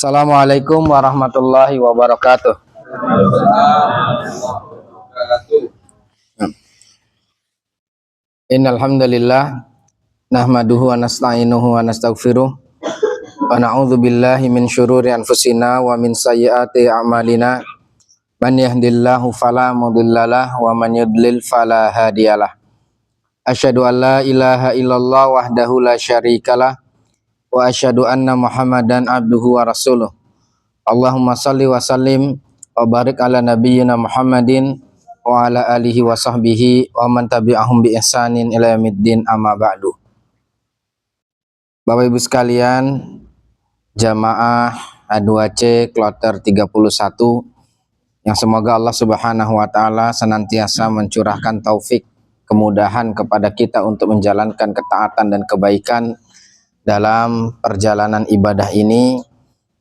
Assalamualaikum warahmatullahi wabarakatuh. Innal hamdalillah nahmaduhu wa nasta'inuhu wa nastaghfiruh wa na'udzu billahi min syururi anfusina wa min sayyiati a'malina. Man yahdihillahu fala mudhillalah wa man yudlil fala hadiyalah. Asyhadu an la ilaha illallah wahdahu la syarikalah wa asyhadu anna Muhammadan abduhu wa rasuluh. Allahumma salli wa sallim wa barik ala nabiyyina Muhammadin wa ala alihi wa sahbihi wa man tabi'ahum bi ihsanin ila yaumiddin, amma ba'du. Bapak Ibu sekalian, jamaah A2C Kloter 31, yang semoga Allah Subhanahu wa taala senantiasa mencurahkan taufik kemudahan kepada kita untuk menjalankan ketaatan dan kebaikan dalam perjalanan ibadah ini,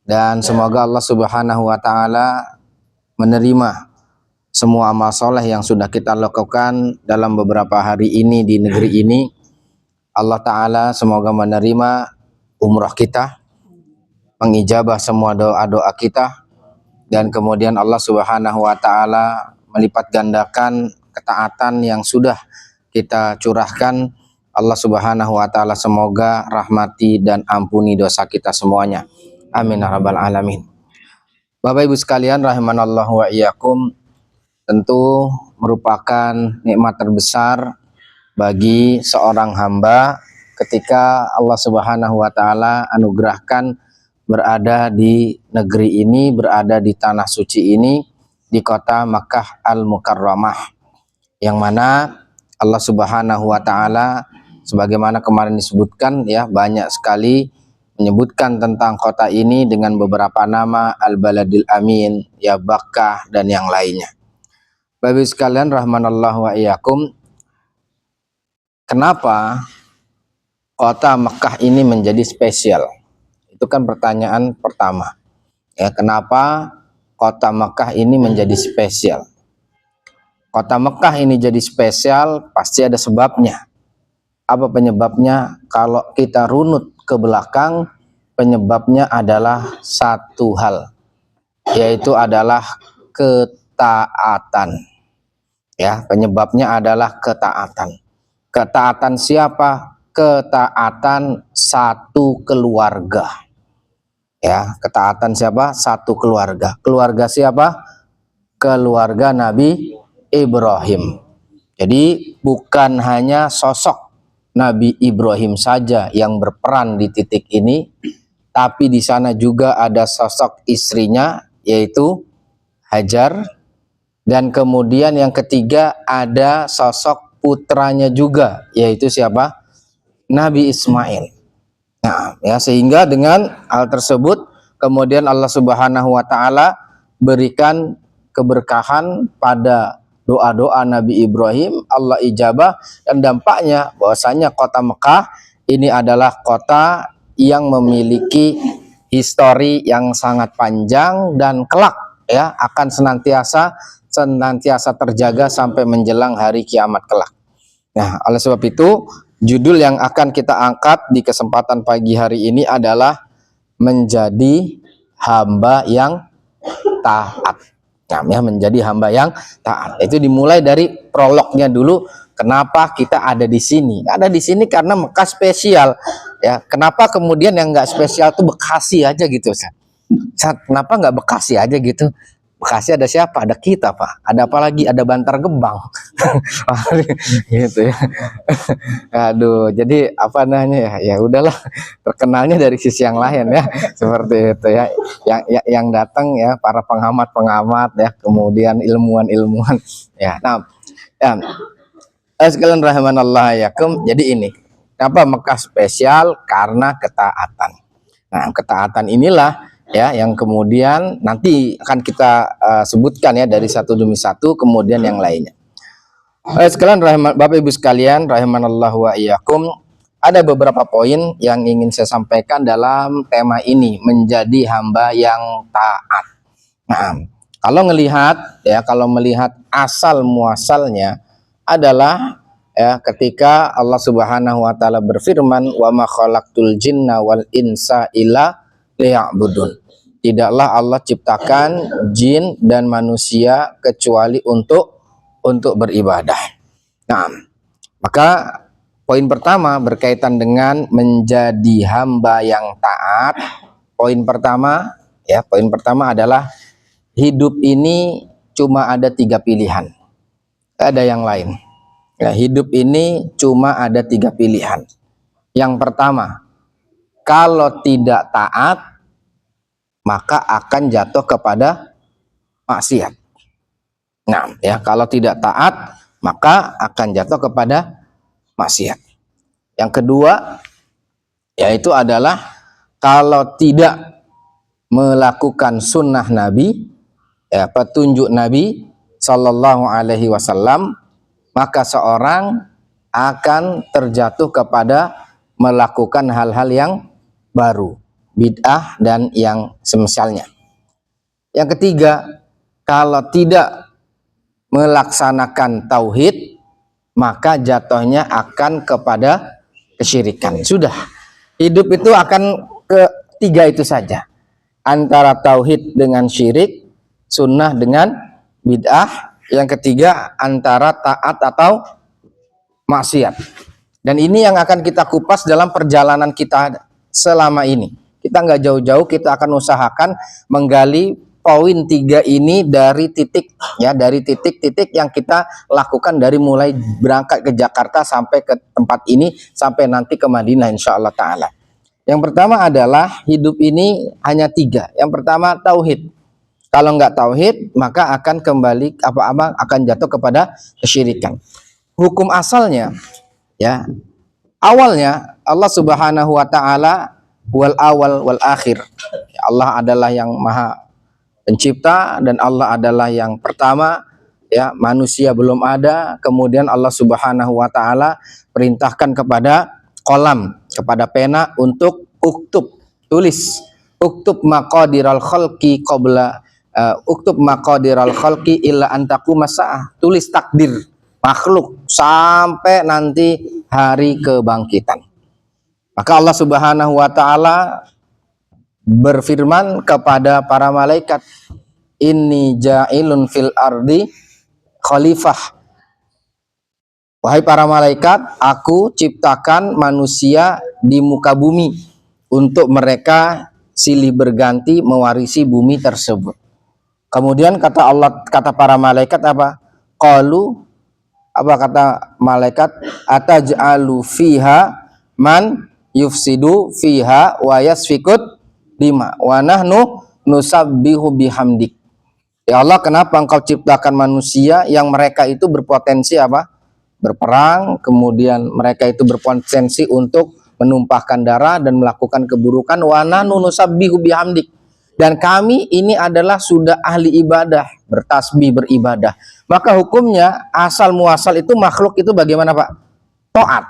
dan semoga Allah Subhanahu wa taala menerima semua amal soleh yang sudah kita lakukan dalam beberapa hari ini di negeri ini. Allah taala semoga menerima umrah kita, mengijabah semua doa-doa kita, dan kemudian Allah Subhanahu wa taala melipat gandakan ketaatan yang sudah kita curahkan. Allah Subhanahu wa taala semoga rahmati dan ampuni dosa kita semuanya. Amin ya rabbal alamin. Bapak Ibu sekalian rahimanallahu wa iyyakum, tentu merupakan nikmat terbesar bagi seorang hamba ketika Allah Subhanahu wa taala anugerahkan berada di negeri ini, berada di tanah suci ini, di kota Makkah Al-Mukarramah, yang mana Allah Subhanahu wa taala sebagaimana kemarin disebutkan ya, banyak sekali menyebutkan tentang kota ini dengan beberapa nama, Al-Baladil Amin, ya Bakkah dan yang lainnya. Bapak sekalian rahmanallahu wa iyyakum, kenapa kota Makkah ini menjadi spesial? Itu kan pertanyaan pertama. Ya, kenapa kota Makkah ini menjadi spesial? Kota Makkah ini jadi spesial pasti ada sebabnya. Apa penyebabnya? Kalau kita runut ke belakang, penyebabnya adalah satu hal, yaitu adalah ketaatan. Ya, penyebabnya adalah ketaatan. Ketaatan siapa? Ketaatan satu keluarga. Ya, ketaatan siapa? Satu keluarga. Keluarga siapa? Keluarga Nabi Ibrahim. Jadi bukan hanya sosok Nabi Ibrahim saja yang berperan di titik ini, tapi di sana juga ada sosok istrinya, yaitu Hajar, dan kemudian yang ketiga ada sosok putranya juga, yaitu siapa? Nabi Ismail. Nah, ya, sehingga dengan hal tersebut kemudian Allah Subhanahu wa taala berikan keberkahan pada doa-doa Nabi Ibrahim, Allah ijabah, dan dampaknya bahwasanya kota Mekah ini adalah kota yang memiliki histori yang sangat panjang dan kelak ya akan senantiasa terjaga sampai menjelang hari kiamat kelak. Nah, oleh sebab itu judul yang akan kita angkat di kesempatan pagi hari ini adalah menjadi hamba yang taat. Nah, ya, menjadi hamba yang taat. Itu dimulai dari prolognya dulu. Kenapa kita ada di sini? Ada di sini karena Mekah spesial. Ya, kenapa kemudian yang nggak spesial tuh Bekasi aja gitu, Ustaz? Kenapa nggak Bekasi aja gitu? Bekasi ada siapa? Ada kita, Pak. Ada apa lagi? Ada Bantar Gebang. Gitu ya. Aduh, jadi apa namanya ya? Ya udahlah, terkenalnya dari sisi yang lain ya. Seperti itu ya. Yang datang ya para pengamat-pengamat ya, kemudian ilmuwan-ilmuwan ya. Nah, ya, sekalian rahimanallah yakum. Jadi ini, kenapa Mekah spesial? Karena ketaatan. Nah, ketaatan inilah ya yang kemudian nanti akan kita sebutkan ya dari satu demi satu, kemudian yang lainnya. Sekalian Bapak Ibu sekalian rahimanallahu wa iyyakum, ada beberapa poin yang ingin saya sampaikan dalam tema ini, menjadi hamba yang taat. Nah, kalau melihat asal muasalnya adalah ya ketika Allah Subhanahu wa taala berfirman, wa ma khalaqtul jinna wal insa illa liya'budun. tidaklah Allah ciptakan jin dan manusia kecuali untuk beribadah. Nah, maka poin pertama berkaitan dengan menjadi hamba yang taat. Poin pertama adalah hidup ini cuma ada 3 pilihan. Tidak ada yang lain. Ya, hidup ini cuma ada 3 pilihan. Yang pertama, kalau tidak taat, maka akan jatuh kepada maksiat. Nah, ya, kalau tidak taat, maka akan jatuh kepada maksiat. Yang kedua, yaitu adalah kalau tidak melakukan sunnah Nabi, ya, petunjuk Nabi Sallallahu Alaihi Wasallam, maka seorang akan terjatuh kepada melakukan hal-hal yang baru, bid'ah dan yang semisalnya. Yang ketiga, kalau tidak melaksanakan tauhid, maka jatuhnya akan kepada kesyirikan. Sudah, hidup itu akan ketiga itu saja, antara tauhid dengan syirik, sunnah dengan bid'ah, yang ketiga antara taat atau maksiat. Dan ini yang akan kita kupas dalam perjalanan kita selama ini. Kita nggak jauh-jauh, kita akan usahakan menggali poin 3 ini dari titik yang kita lakukan dari mulai berangkat ke Jakarta sampai ke tempat ini sampai nanti ke Madinah insyaallah taala. Yang pertama adalah hidup ini hanya 3. Yang pertama tauhid. Kalau nggak tauhid, maka akan kembali akan jatuh kepada kesyirikan. Hukum asalnya, ya, awalnya Allah Subhanahu wa taala wal awal wal akhir. Allah adalah yang maha pencipta dan Allah adalah yang pertama, ya, manusia belum ada. Kemudian Allah Subhanahu wa taala perintahkan kepada kolam, kepada pena untuk uktub, tulis. Uktub maqadiral khalqi qabla uktub maqadiral khalqi illa antaku masa'ah. Tulis takdir makhluk sampai nanti hari kebangkitan. Maka Allah Subhanahu wa taala berfirman kepada para malaikat, inni ja'ilun fil ardi khalifah. Wahai para malaikat, aku ciptakan manusia di muka bumi untuk mereka silih berganti mewarisi bumi tersebut. Kemudian kata para malaikat apa? Qalu, apa kata malaikat? Ataj'alu fiha man yufsidu fiha wa yasfikut dima wa nahnu nusabbihu bihamdik. Ya Allah, kenapa engkau ciptakan manusia yang mereka itu berpotensi apa? Berperang, kemudian mereka itu berpotensi untuk menumpahkan darah dan melakukan keburukan. Wa nahnu nusabbihu bihamdik. Dan kami ini adalah sudah ahli ibadah, bertasbih, beribadah. Maka hukumnya asal muasal itu makhluk itu bagaimana, Pak? Taat.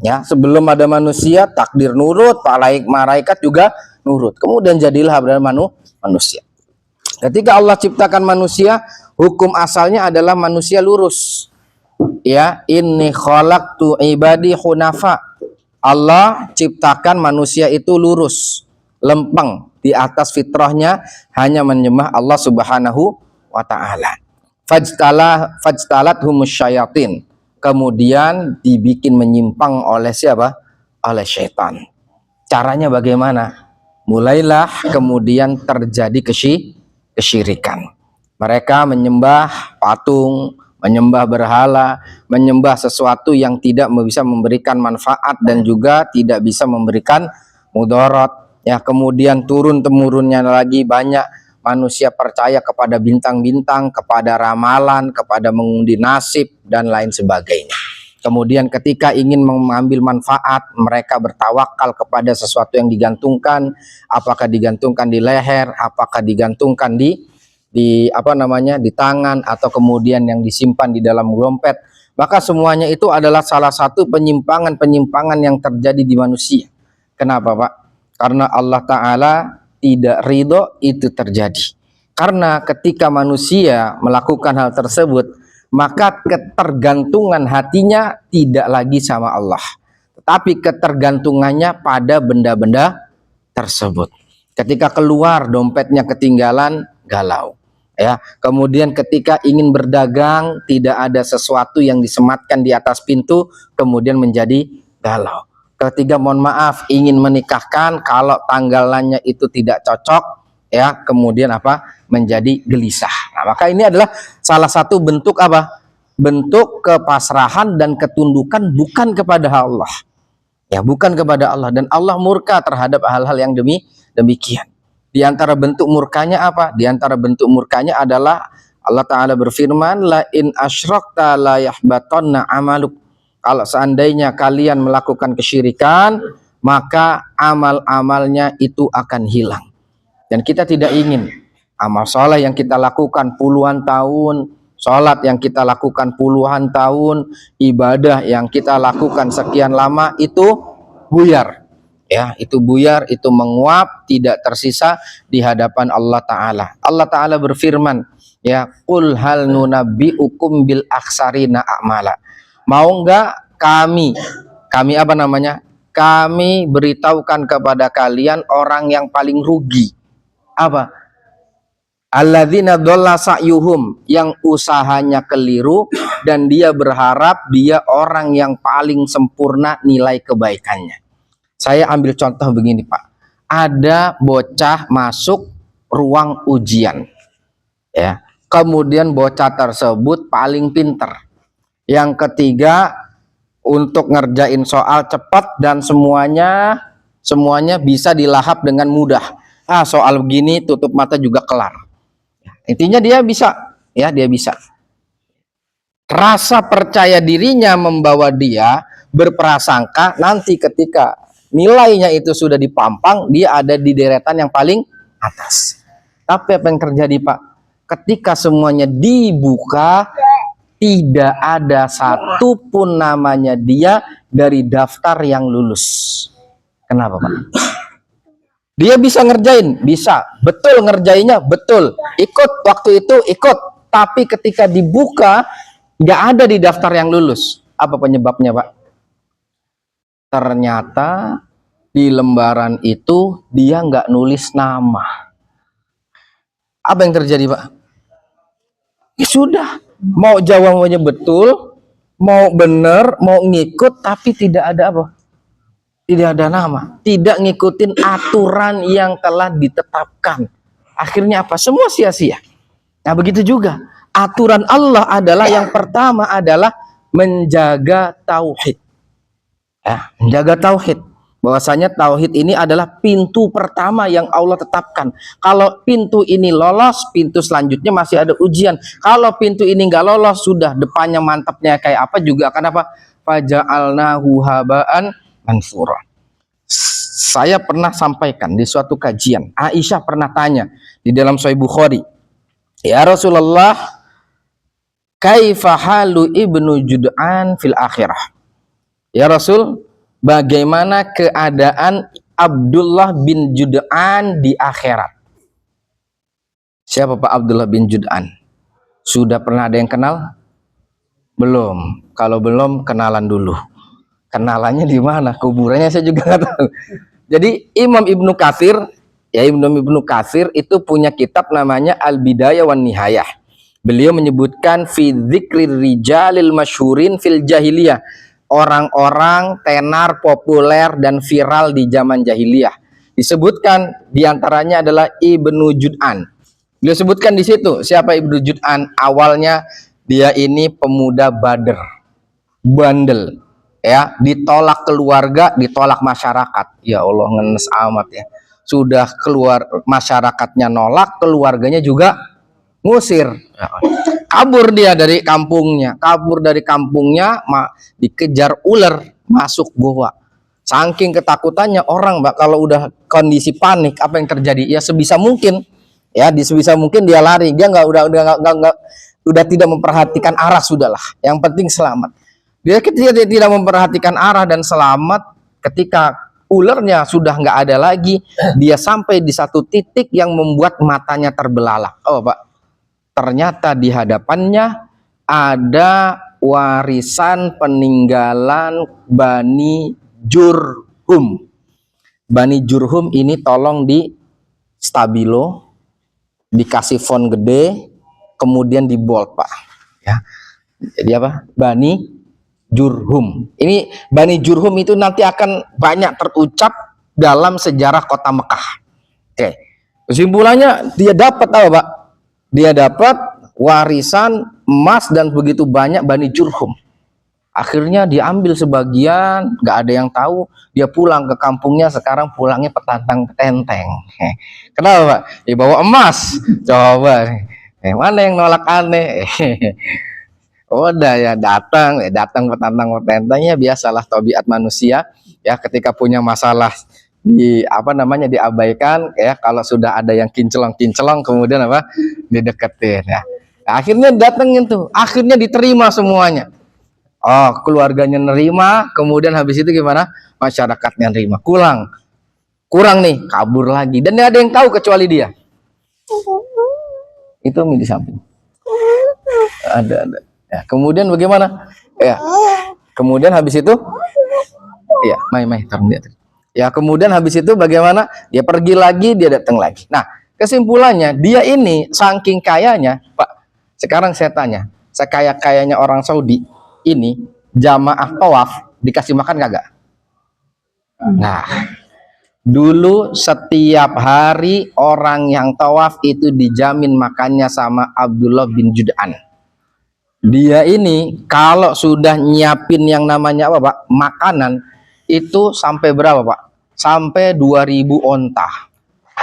Ya, sebelum ada manusia takdir nurut, malaikat juga nurut. Kemudian jadilah ada manusia. Ketika Allah ciptakan manusia, hukum asalnya adalah manusia lurus. Ya, inni khalaqtu ibadi hunafa. Allah ciptakan manusia itu lurus, lempeng, di atas fitrahnya hanya menyembah Allah Subhanahu wa taala. Fajtalathumush syayatin. Kemudian dibikin menyimpang oleh siapa? Oleh syaitan. Caranya bagaimana? Mulailah kemudian terjadi kesyirikan. Mereka menyembah patung, menyembah berhala, menyembah sesuatu yang tidak bisa memberikan manfaat dan juga tidak bisa memberikan mudarat. Ya, kemudian turun-temurunnya lagi banyak manusia percaya kepada bintang-bintang, kepada ramalan, kepada mengundi nasib dan lain sebagainya. Kemudian ketika ingin mengambil manfaat, mereka bertawakal kepada sesuatu yang digantungkan, apakah digantungkan di leher, apakah digantungkan di tangan, atau kemudian yang disimpan di dalam dompet. Maka semuanya itu adalah salah satu penyimpangan yang terjadi di manusia. Kenapa, Pak? Karena Allah Ta'ala tidak ridho itu terjadi. Karena ketika manusia melakukan hal tersebut, maka ketergantungan hatinya tidak lagi sama Allah, tetapi ketergantungannya pada benda-benda tersebut. Ketika keluar dompetnya ketinggalan, galau. Ya, kemudian ketika ingin berdagang tidak ada sesuatu yang disematkan di atas pintu, kemudian menjadi galau. Ketiga, mohon maaf, ingin menikahkan, kalau tanggalannya itu tidak cocok, ya, kemudian apa? Menjadi gelisah. Nah, maka ini adalah salah satu bentuk apa? Bentuk kepasrahan dan ketundukan bukan kepada Allah. Ya, bukan kepada Allah, dan Allah murka terhadap hal-hal yang demikian. Di antara bentuk murkanya apa? Di antara bentuk murkanya adalah Allah Ta'ala berfirman, la in asyrakta la yahbatanna amaluk. Kalau seandainya kalian melakukan kesyirikan, maka amal-amalnya itu akan hilang. Dan kita tidak ingin amal soleh yang kita lakukan puluhan tahun, sholat yang kita lakukan puluhan tahun, ibadah yang kita lakukan sekian lama itu buyar. Ya, itu buyar, itu menguap, tidak tersisa di hadapan Allah Ta'ala. Allah Ta'ala berfirman, ya, qul hal nunabbi'ukum bil aksarina a'mala. Mau enggak kami apa namanya? Kami beritahukan kepada kalian orang yang paling rugi. Apa? Alladzina dhalla sa'yuhum, yang usahanya keliru dan dia berharap dia orang yang paling sempurna nilai kebaikannya. Saya ambil contoh begini, Pak. Ada bocah masuk ruang ujian. Ya. Kemudian bocah tersebut paling pinter. Yang ketiga, untuk ngerjain soal cepat dan semuanya bisa dilahap dengan mudah. Soal begini tutup mata juga kelar. Intinya dia bisa, ya, dia bisa. Rasa percaya dirinya membawa dia berprasangka nanti ketika nilainya itu sudah dipampang, dia ada di deretan yang paling atas. Tapi apa yang terjadi, Pak? Ketika semuanya dibuka, tidak ada satupun namanya dia dari daftar yang lulus. Kenapa, Pak? Dia bisa ngerjain, bisa. Betul ngerjainnya, betul. Ikut waktu itu, ikut. Tapi ketika dibuka, nggak ada di daftar yang lulus. Apa penyebabnya, Pak? Ternyata di lembaran itu dia nggak nulis nama. Apa yang terjadi, Pak? Ya sudah, mau jawabannya betul, mau benar, mau ngikut, tapi tidak ada apa? Tidak ada nama, tidak ngikutin aturan yang telah ditetapkan. Akhirnya apa? Semua sia-sia. Nah, begitu juga. Aturan Allah adalah yang pertama adalah menjaga tauhid. Ya, menjaga tauhid. Bahwasanya tauhid ini adalah pintu pertama yang Allah tetapkan. Kalau pintu ini lolos, pintu selanjutnya masih ada ujian. Kalau pintu ini nggak lolos, sudah depannya mantapnya kayak apa juga akan apa? Faja'alnahu haba'an mansura. Saya pernah sampaikan di suatu kajian, Aisyah pernah tanya di dalam Sahih Bukhari, ya Rasulullah, kaifa halu ibnu Jud'an fil akhirah? Ya Rasul, bagaimana keadaan Abdullah bin Jud'an di akhirat? Siapa Pak Abdullah bin Jud'an? Sudah pernah ada yang kenal? Belum. Kalau belum, kenalan dulu. Kenalannya di mana? Kuburannya saya juga nggak tahu. Jadi Imam Ibnu Katsir, ya, Imam Ibnu Katsir itu punya kitab namanya Al-Bidayah wan Nihayah. Beliau menyebutkan fi dzikrir rijalil masyhurin fil jahiliyah, orang-orang tenar, populer dan viral di zaman jahiliyah. Disebutkan diantaranya adalah Ibnu Jud'an. Beliau sebutkan di situ siapa Ibnu Jud'an. Awalnya dia ini pemuda Badr, bandel, ya, ditolak keluarga, ditolak masyarakat. Ya Allah, ngenes amat ya. Sudah keluar masyarakatnya nolak, keluarganya juga ngusir. Kabur dia dari kampungnya, dikejar ular, masuk goa. Saking ketakutannya orang, Mbak, kalau udah kondisi panik, apa yang terjadi? Ya sebisa mungkin, ya, sebisa mungkin dia lari. Dia udah tidak memperhatikan arah, sudahlah. Yang penting selamat. Dia tidak memperhatikan arah dan selamat. Ketika ularnya sudah nggak ada lagi, dia sampai di satu titik yang membuat matanya terbelalak. Oh, Pak, ternyata di hadapannya ada warisan peninggalan Bani Jurhum. Bani Jurhum ini tolong stabilo, dikasih font gede, kemudian di bold Pak. Ya, jadi apa? Bani Jurhum. Ini Bani Jurhum itu nanti akan banyak terucap dalam sejarah kota Mekah. Oke, kesimpulannya dia dapat apa Pak? Dia dapat warisan emas dan begitu banyak Bani Jurhum. Akhirnya diambil sebagian, nggak ada yang tahu. Dia pulang ke kampungnya, sekarang pulangnya petantang petenteng. Kenapa Pak? Ya bawa emas. Coba, mana yang nolak aneh? Udah ya datang petantang petentengnya, biasalah tabiat manusia. Ya ketika punya masalah diabaikan, ya kalau sudah ada yang kinclong kemudian dideketin ya. Akhirnya datengin tuh, akhirnya diterima semuanya. Oh, keluarganya nerima, kemudian habis itu gimana? Masyarakatnya nerima. Kurang nih, kabur lagi. Dan tidak ada yang tahu kecuali dia. Itu di samping. Ada. Ya, kemudian bagaimana? Ya. Kemudian habis itu, ya, Ya, kemudian habis itu bagaimana? Dia pergi lagi, dia datang lagi. Nah, kesimpulannya dia ini saking kayanya, Pak. Sekarang saya tanya, sekaya-kayanya orang Saudi ini jamaah tawaf dikasih makan kagak? Nah, dulu setiap hari orang yang tawaf itu dijamin makannya sama Abdullah bin Jud'an. Dia ini kalau sudah nyiapin yang namanya apa Pak? Makanan itu sampai berapa Pak? Sampai 2000 onta.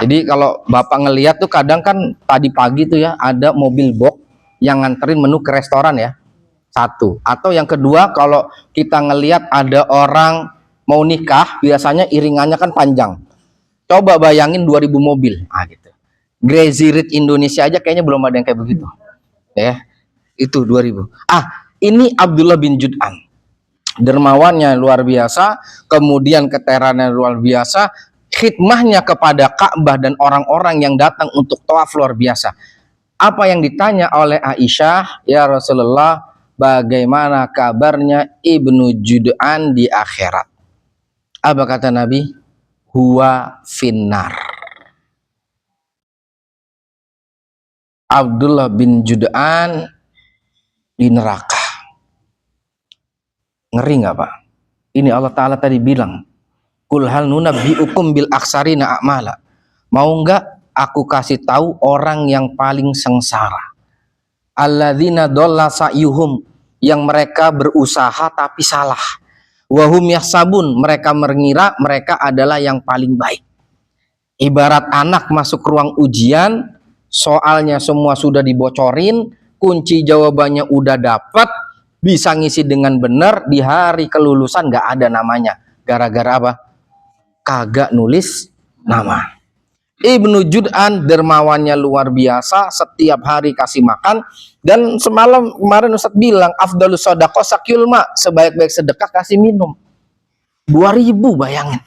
Jadi kalau Bapak ngelihat tuh kadang kan tadi pagi tuh ya ada mobil box yang nganterin menu ke restoran ya. Satu. Atau yang kedua, kalau kita ngelihat ada orang mau nikah, biasanya iringannya kan panjang. Coba bayangin 2000 mobil. Gitu. Crazy Rich Indonesia aja kayaknya belum ada yang kayak begitu. Ya, itu 2000. Ini Abdullah bin Jud'an. Dermawannya luar biasa, kemudian keterangannya luar biasa, khidmahnya kepada Ka'bah dan orang-orang yang datang untuk tawaf luar biasa. Apa yang ditanya oleh Aisyah, ya Rasulullah, bagaimana kabarnya Ibnu Jud'an di akhirat? Apa kata Nabi? Huwa finnar. Abdullah bin Jud'an di neraka. Ngeri nggak Pak? Ini Allah Ta'ala tadi bilang, Kul hal nunabbi'ukum bil aksarina a'mala. Mau nggak aku kasih tahu orang yang paling sengsara? Alladzina dolla sa'yuhum, yang mereka berusaha tapi salah. Wahum yahsabun, mereka mengira mereka adalah yang paling baik. Ibarat anak masuk ruang ujian, soalnya semua sudah dibocorin, kunci jawabannya udah dapat, bisa ngisi dengan benar, di hari kelulusan nggak ada namanya. Gara-gara apa? Kagak nulis nama. Ibnu Jud'an dermawannya luar biasa, setiap hari kasih makan. Dan semalam kemarin Ustadz bilang afdalus shadaqah sakyul ma, sebaik-baik sedekah kasih minum. 2000 bayangin.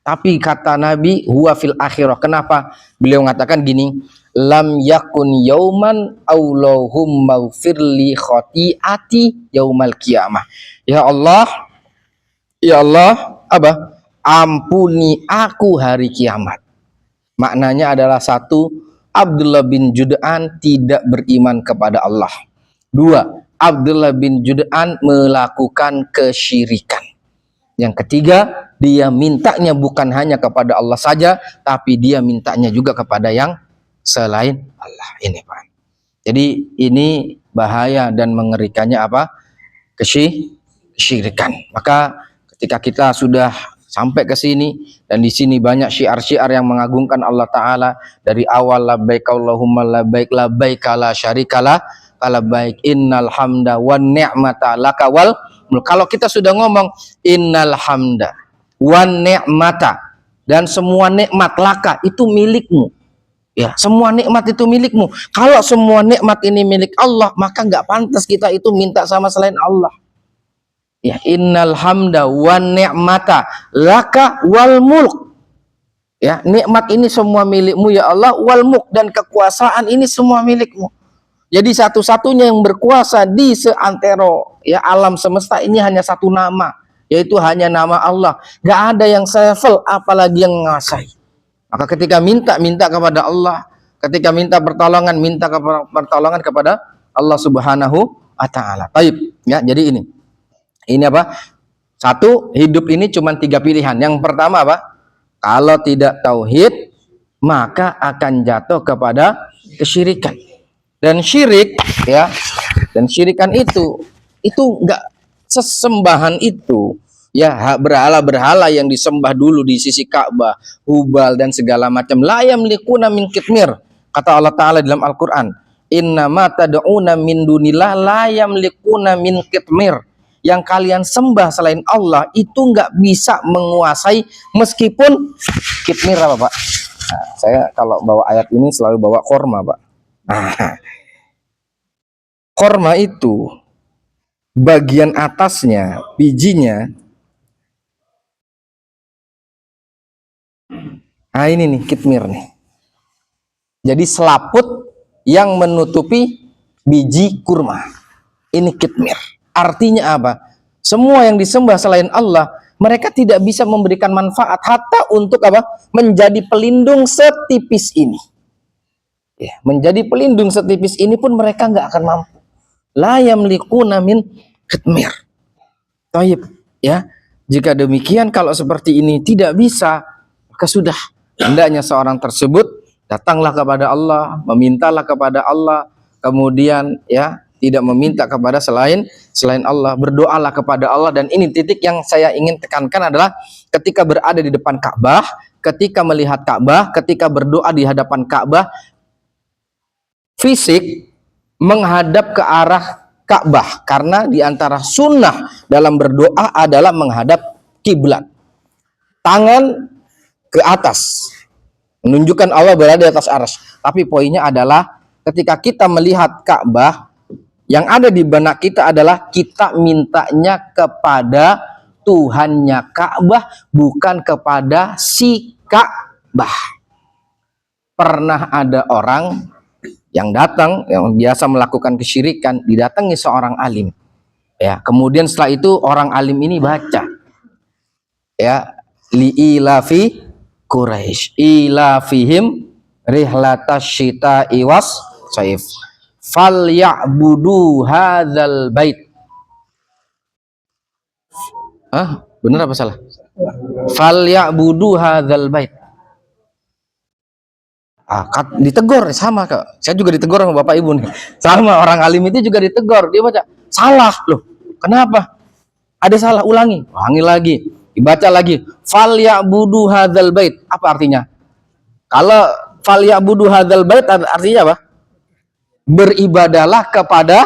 Tapi kata Nabi huwa fil akhirah. Kenapa? Beliau mengatakan gini, lam yakun yauman aulahum maghfirli khotiati yaumal qiyamah. Ya Allah, apa? Ampuni aku hari kiamat. Maknanya adalah satu, Abdullah bin Jud'an tidak beriman kepada Allah. Dua, Abdullah bin Jud'an melakukan kesyirikan. Yang ketiga, dia mintanya bukan hanya kepada Allah saja, tapi dia mintanya juga kepada yang selain Allah. Ini Pak. Jadi ini bahaya dan mengerikannya apa? Kesyirikan. Maka ketika kita sudah sampai ke sini, dan di sini banyak syiar-syiar yang mengagungkan Allah Ta'ala, dari awal labbaik Allahumma labbaik labbaik la syarikalah labbaik innal hamda wan ni'mata laka wal mulk. Kalau kita sudah ngomong innal hamda wan ni'mata, dan semua nikmat laka itu milikmu, ya, semua nikmat itu milikmu. Kalau semua nikmat ini milik Allah, maka nggak pantas kita itu minta sama selain Allah. Ya, innal hamda wan ni'mata laka wal mulk. Ya, nikmat ini semua milikmu ya Allah, wal mulk, dan kekuasaan ini semua milikmu. Jadi satu-satunya yang berkuasa di seantero ya alam semesta ini hanya satu nama, yaitu hanya nama Allah. Gak ada yang selevel apalagi yang menguasai. Maka ketika minta kepada Allah, ketika minta pertolongan kepada Allah Subhanahu wa taala. Baik, ya. Jadi ini apa? Satu, hidup ini cuma 3 pilihan. Yang pertama apa? Kalau tidak tauhid, maka akan jatuh kepada kesyirikan. Dan syirik, ya, dan syirikan itu enggak sesembahan itu, ya, berhala-berhala yang disembah dulu di sisi Ka'bah, Hubal dan segala macam, la yamlikuna min kitmir. Kata Allah Ta'ala dalam Al-Quran, innama tad'una min dunillah la yamlikuna min kitmir. Yang kalian sembah selain Allah itu enggak bisa menguasai meskipun kitmir apa, Pak? Nah, saya kalau bawa ayat ini selalu bawa korma, Pak. Nah, korma itu bagian atasnya, bijinya. Nah, ini nih kitmir nih. Jadi selaput yang menutupi biji kurma. Ini kitmir. Artinya apa? Semua yang disembah selain Allah, mereka tidak bisa memberikan manfaat hatta untuk apa? Menjadi pelindung setipis ini. Ya, menjadi pelindung setipis ini pun mereka nggak akan mampu. La yamlikuna min kitmir. Taib, ya. Jika demikian, kalau seperti ini tidak bisa, maka sudah hendaknya seorang tersebut datanglah kepada Allah, memintalah kepada Allah, kemudian ya tidak meminta kepada selain Allah, berdoalah kepada Allah. Dan ini titik yang saya ingin tekankan adalah ketika berada di depan Ka'bah, ketika melihat Ka'bah, ketika berdoa di hadapan Ka'bah, fisik menghadap ke arah Ka'bah, karena diantara sunnah dalam berdoa adalah menghadap kiblat. Tangan ke atas menunjukkan Allah berada di atas arsy. Tapi poinnya adalah ketika kita melihat Ka'bah, yang ada di benak kita adalah kita mintanya kepada Tuhannya Ka'bah, bukan kepada si Ka'bah. Pernah ada orang yang datang, yang biasa melakukan kesyirikan, didatangi seorang alim. Ya, kemudian setelah itu orang alim ini baca, ya, li'ilafi Quraisy ilafihim rihlatasyita'i was saif falyabudu hadzal bait. Benar apa salah? Falyabudu hadzal bait. Ditegur sama, Kak. Saya juga ditegur sama Bapak Ibu nih. Sama orang alim itu juga ditegur. Dia baca, salah loh. Kenapa? Ada salah, ulangi lagi. Dibaca lagi, falyabudu hadzal bait. Apa artinya? Kalau falyabudu hadzal bait artinya apa? Beribadalah kepada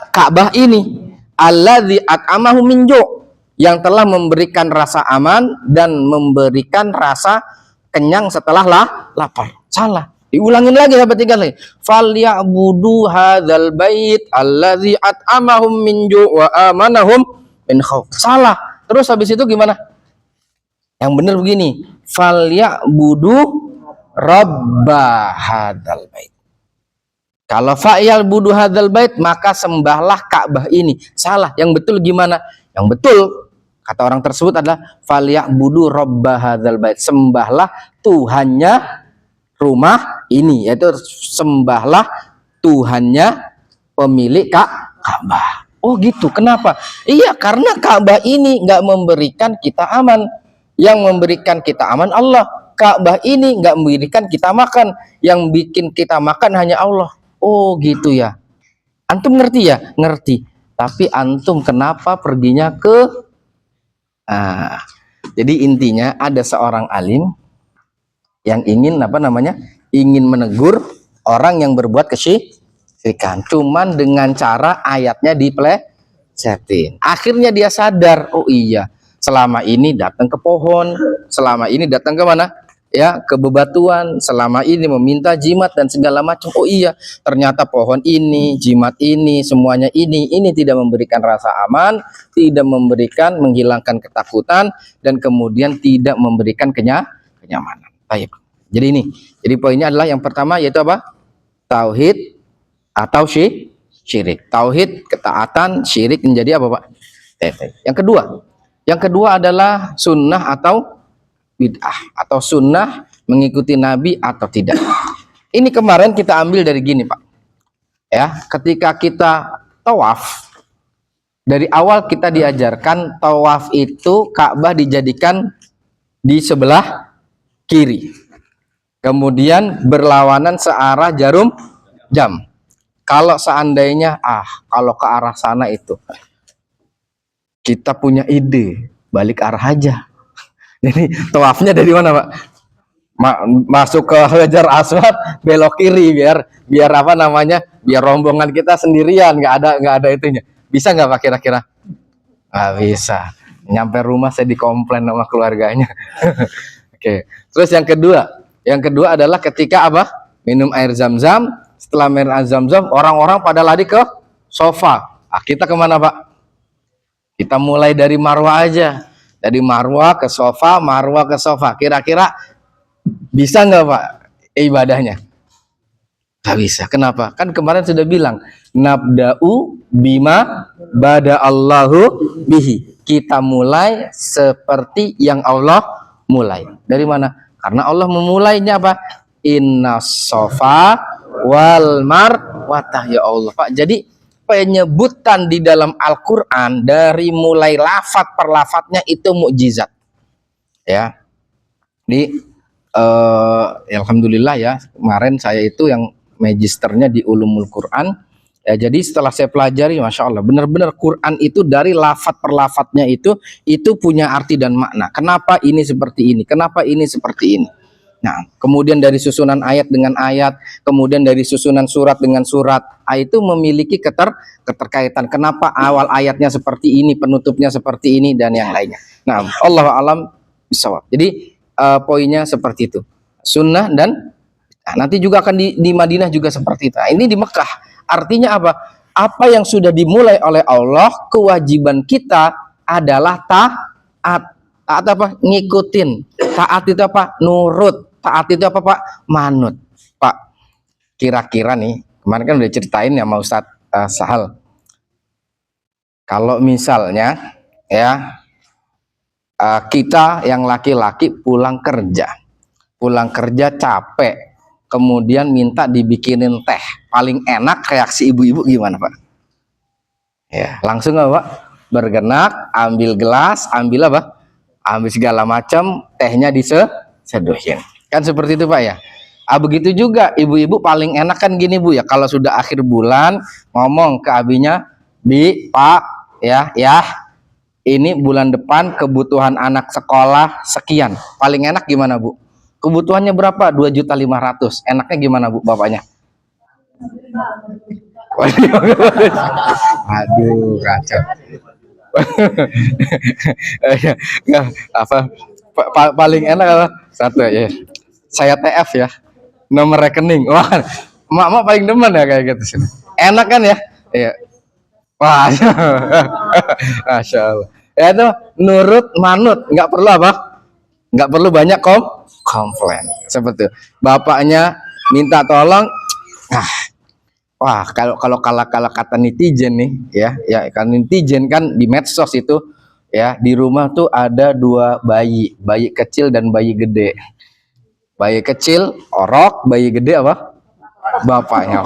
Ka'bah ini. Alladzi at'amahu min ju', yang telah memberikan rasa aman dan memberikan rasa kenyang setelah lapar. Salah. Diulangin lagi sampai 3 kali. Falyabudu hadzal bait alladzi at'amahum min ju' wa amanahum min khauf. Salah. Terus habis itu gimana? Yang benar begini, falyabudu rabba hadzal bait. Kalau fa'yalbudu hadzal bait, maka sembahlah Ka'bah ini. Salah. Yang betul gimana? Yang betul kata orang tersebut adalah falyabudu rabba hadzal bait. Sembahlah Tuhannya rumah ini, yaitu sembahlah Tuhannya pemilik Ka'bah. Oh gitu. Kenapa? Iya, karena Ka'bah ini nggak memberikan kita aman. Yang memberikan kita aman Allah. Ka'bah ini nggak memberikan kita makan. Yang bikin kita makan hanya Allah. Oh gitu ya. Antum ngerti ya? Ngerti. Tapi antum kenapa perginya ke... Jadi intinya ada seorang alim yang ingin ingin menegur orang yang berbuat kesyirikan, cuman dengan cara ayatnya diplesetin. Akhirnya dia sadar, oh iya, selama ini datang ke pohon, selama ini datang ke mana? Ya, ke bebatuan, selama ini meminta jimat dan segala macam. Oh iya, ternyata pohon ini, jimat ini, semuanya ini tidak memberikan rasa aman, tidak memberikan, menghilangkan ketakutan, dan kemudian tidak memberikan kenyamanan. Baik. Jadi poinnya adalah yang pertama yaitu apa? Tauhid atau syirik. Tauhid, ketaatan, syirik menjadi apa, Pak? Yang kedua adalah sunnah atau bid'ah, atau sunnah mengikuti Nabi atau tidak. Ini kemarin kita ambil dari gini Pak, ya, ketika kita tawaf, dari awal kita diajarkan tawaf itu Ka'bah dijadikan di sebelah kiri, kemudian berlawanan searah jarum jam. Kalau seandainya kalau ke arah sana itu kita punya ide, balik arah aja. Jadi tawafnya dari mana Pak? Masuk ke Hajar Aswad, belok kiri, biar apa namanya, biar rombongan kita sendirian, nggak ada itunya. Bisa nggak Pak kira-kira? Nggak bisa. Nyampe rumah saya dikomplain sama keluarganya. Oke. Terus yang kedua adalah ketika apa? Minum air zam-zam. Setelah minum air zam-zam, orang-orang pada lari ke sofa. Kita kemana Pak? Kita mulai dari Marwah aja. Dari Marwah ke sofa, Marwah ke sofa. Kira-kira bisa nggak Pak ibadahnya? Nggak bisa. Kenapa? Kan kemarin sudah bilang, nabda'u bima bada Allahu bihi. Kita mulai seperti yang Allah mulai. Dari mana? Karena Allah memulainya apa? Inna sofa wal marwatah, ya Allah Pak. Jadi penyebutan di dalam Al-Quran dari mulai lafat per lafadznya itu mukjizat. Ya. Alhamdulillah ya, kemarin saya itu yang magisternya di Ulumul Quran ya, jadi setelah saya pelajari, Masya Allah, benar-benar Quran itu dari lafat per lafadznya itu punya arti dan makna. Kenapa ini seperti ini, kenapa ini seperti ini. Nah, kemudian dari susunan ayat dengan ayat, kemudian dari susunan surat dengan surat, itu memiliki keterkaitan. Kenapa awal ayatnya seperti ini, penutupnya seperti ini, dan yang lainnya. Nah, Allahu a'lam bishawab. Jadi poinnya seperti itu, sunnah dan nanti juga akan di Madinah juga seperti itu. Nah, ini di Mekah, artinya apa? Apa yang sudah dimulai oleh Allah, kewajiban kita adalah taat apa? Ngikutin. Taat itu apa? Nurut. Taat itu apa Pak? Manut. Pak, kira-kira nih, kemarin kan udah ceritain ya sama Ustadz Sahal, kalau misalnya ya kita yang laki-laki pulang kerja capek, kemudian minta dibikinin teh, paling enak reaksi ibu-ibu gimana Pak? Ya, langsung apa Pak? Bergenak, ambil gelas, ambil apa? Ambil segala macam, tehnya diseduhin. Kan seperti itu Pak ya? Begitu juga ibu-ibu paling enak kan gini Bu ya, kalau sudah akhir bulan ngomong ke abinya, Bi, Pak, ya, ini bulan depan kebutuhan anak sekolah sekian. Paling enak gimana Bu? Kebutuhannya berapa? 2.500.000. Enaknya gimana Bu bapaknya? Aduh, kacau. Paling enak apa? Satu ya. Saya TF ya. Nomor rekening. Wah, mak paling demen ya kayak gitu sini. Enak kan ya? Iya. Wah, Masya Allah. Ya itu nurut manut, nggak perlu apa? Nggak perlu banyak komplain. Seperti itu. Bapaknya minta tolong, wah kalau kata netizen nih, ya kan netizen kan di medsos itu, ya di rumah tuh ada 2 bayi kecil dan bayi gede. Bayi kecil orok, bayi gede apa? Bapaknya.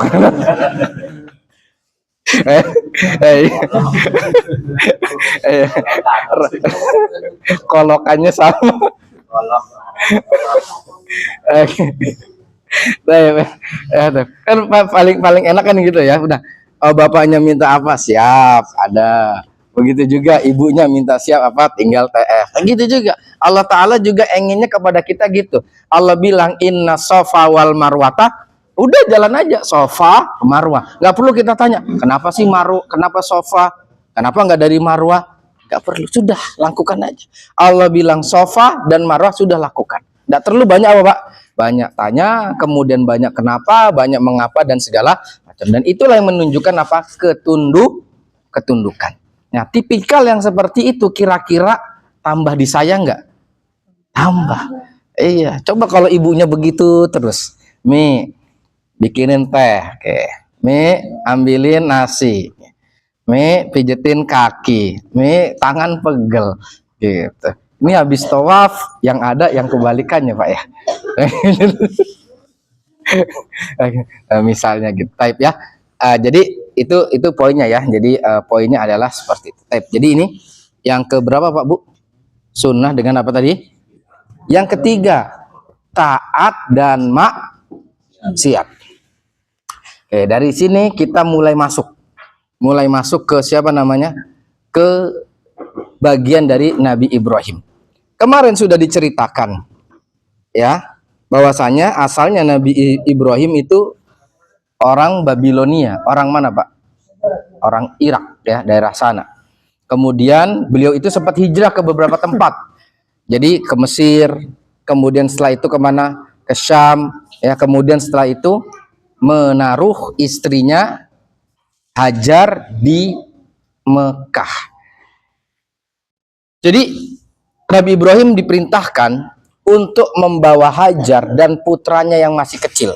Kolokannya sama. Kan paling enak kan gitu ya. Udah, bapaknya minta apa, siap, ada. Begitu juga ibunya minta siap apa, tinggal TF. Gitu juga Allah Ta'ala juga inginnya kepada kita gitu. Allah bilang inna sofa wal marwata, udah jalan aja, sofa marwah, nggak perlu kita tanya kenapa sih kenapa sofa, kenapa nggak dari marwah, nggak perlu, sudah lakukan aja. Allah bilang sofa dan marwah, sudah lakukan, nggak perlu banyak apa Pak, banyak tanya, kemudian banyak kenapa, banyak mengapa, dan segala macam. Dan itulah yang menunjukkan apa? Ketundukan. Nah, tipikal yang seperti itu kira-kira tambah disayang nggak? Tambah. Iya, coba kalau ibunya begitu terus, Mi bikinin teh, oke. Mi ambilin nasi, Mi pijetin kaki, Mi tangan pegel, gitu. Ini habis tawaf yang ada yang kebalikannya Pak ya. Misalnya gitu type ya. Jadi itu poinnya ya. Jadi poinnya adalah seperti itu. Type. Jadi ini yang keberapa Pak Bu? Sunnah dengan apa tadi? Yang ketiga, taat dan maksiat. Oke, dari sini kita mulai masuk ke siapa namanya? Ke bagian dari Nabi Ibrahim. Kemarin sudah diceritakan ya, bahwasanya asalnya Nabi Ibrahim itu orang Babilonia. Orang mana Pak? Orang Irak ya, daerah sana. Kemudian beliau itu sempat hijrah ke beberapa tempat. Jadi ke Mesir, kemudian setelah itu kemana? Ke Syam ya, kemudian setelah itu menaruh istrinya Hajar di Mekah. Jadi Nabi Ibrahim diperintahkan untuk membawa Hajar dan putranya yang masih kecil.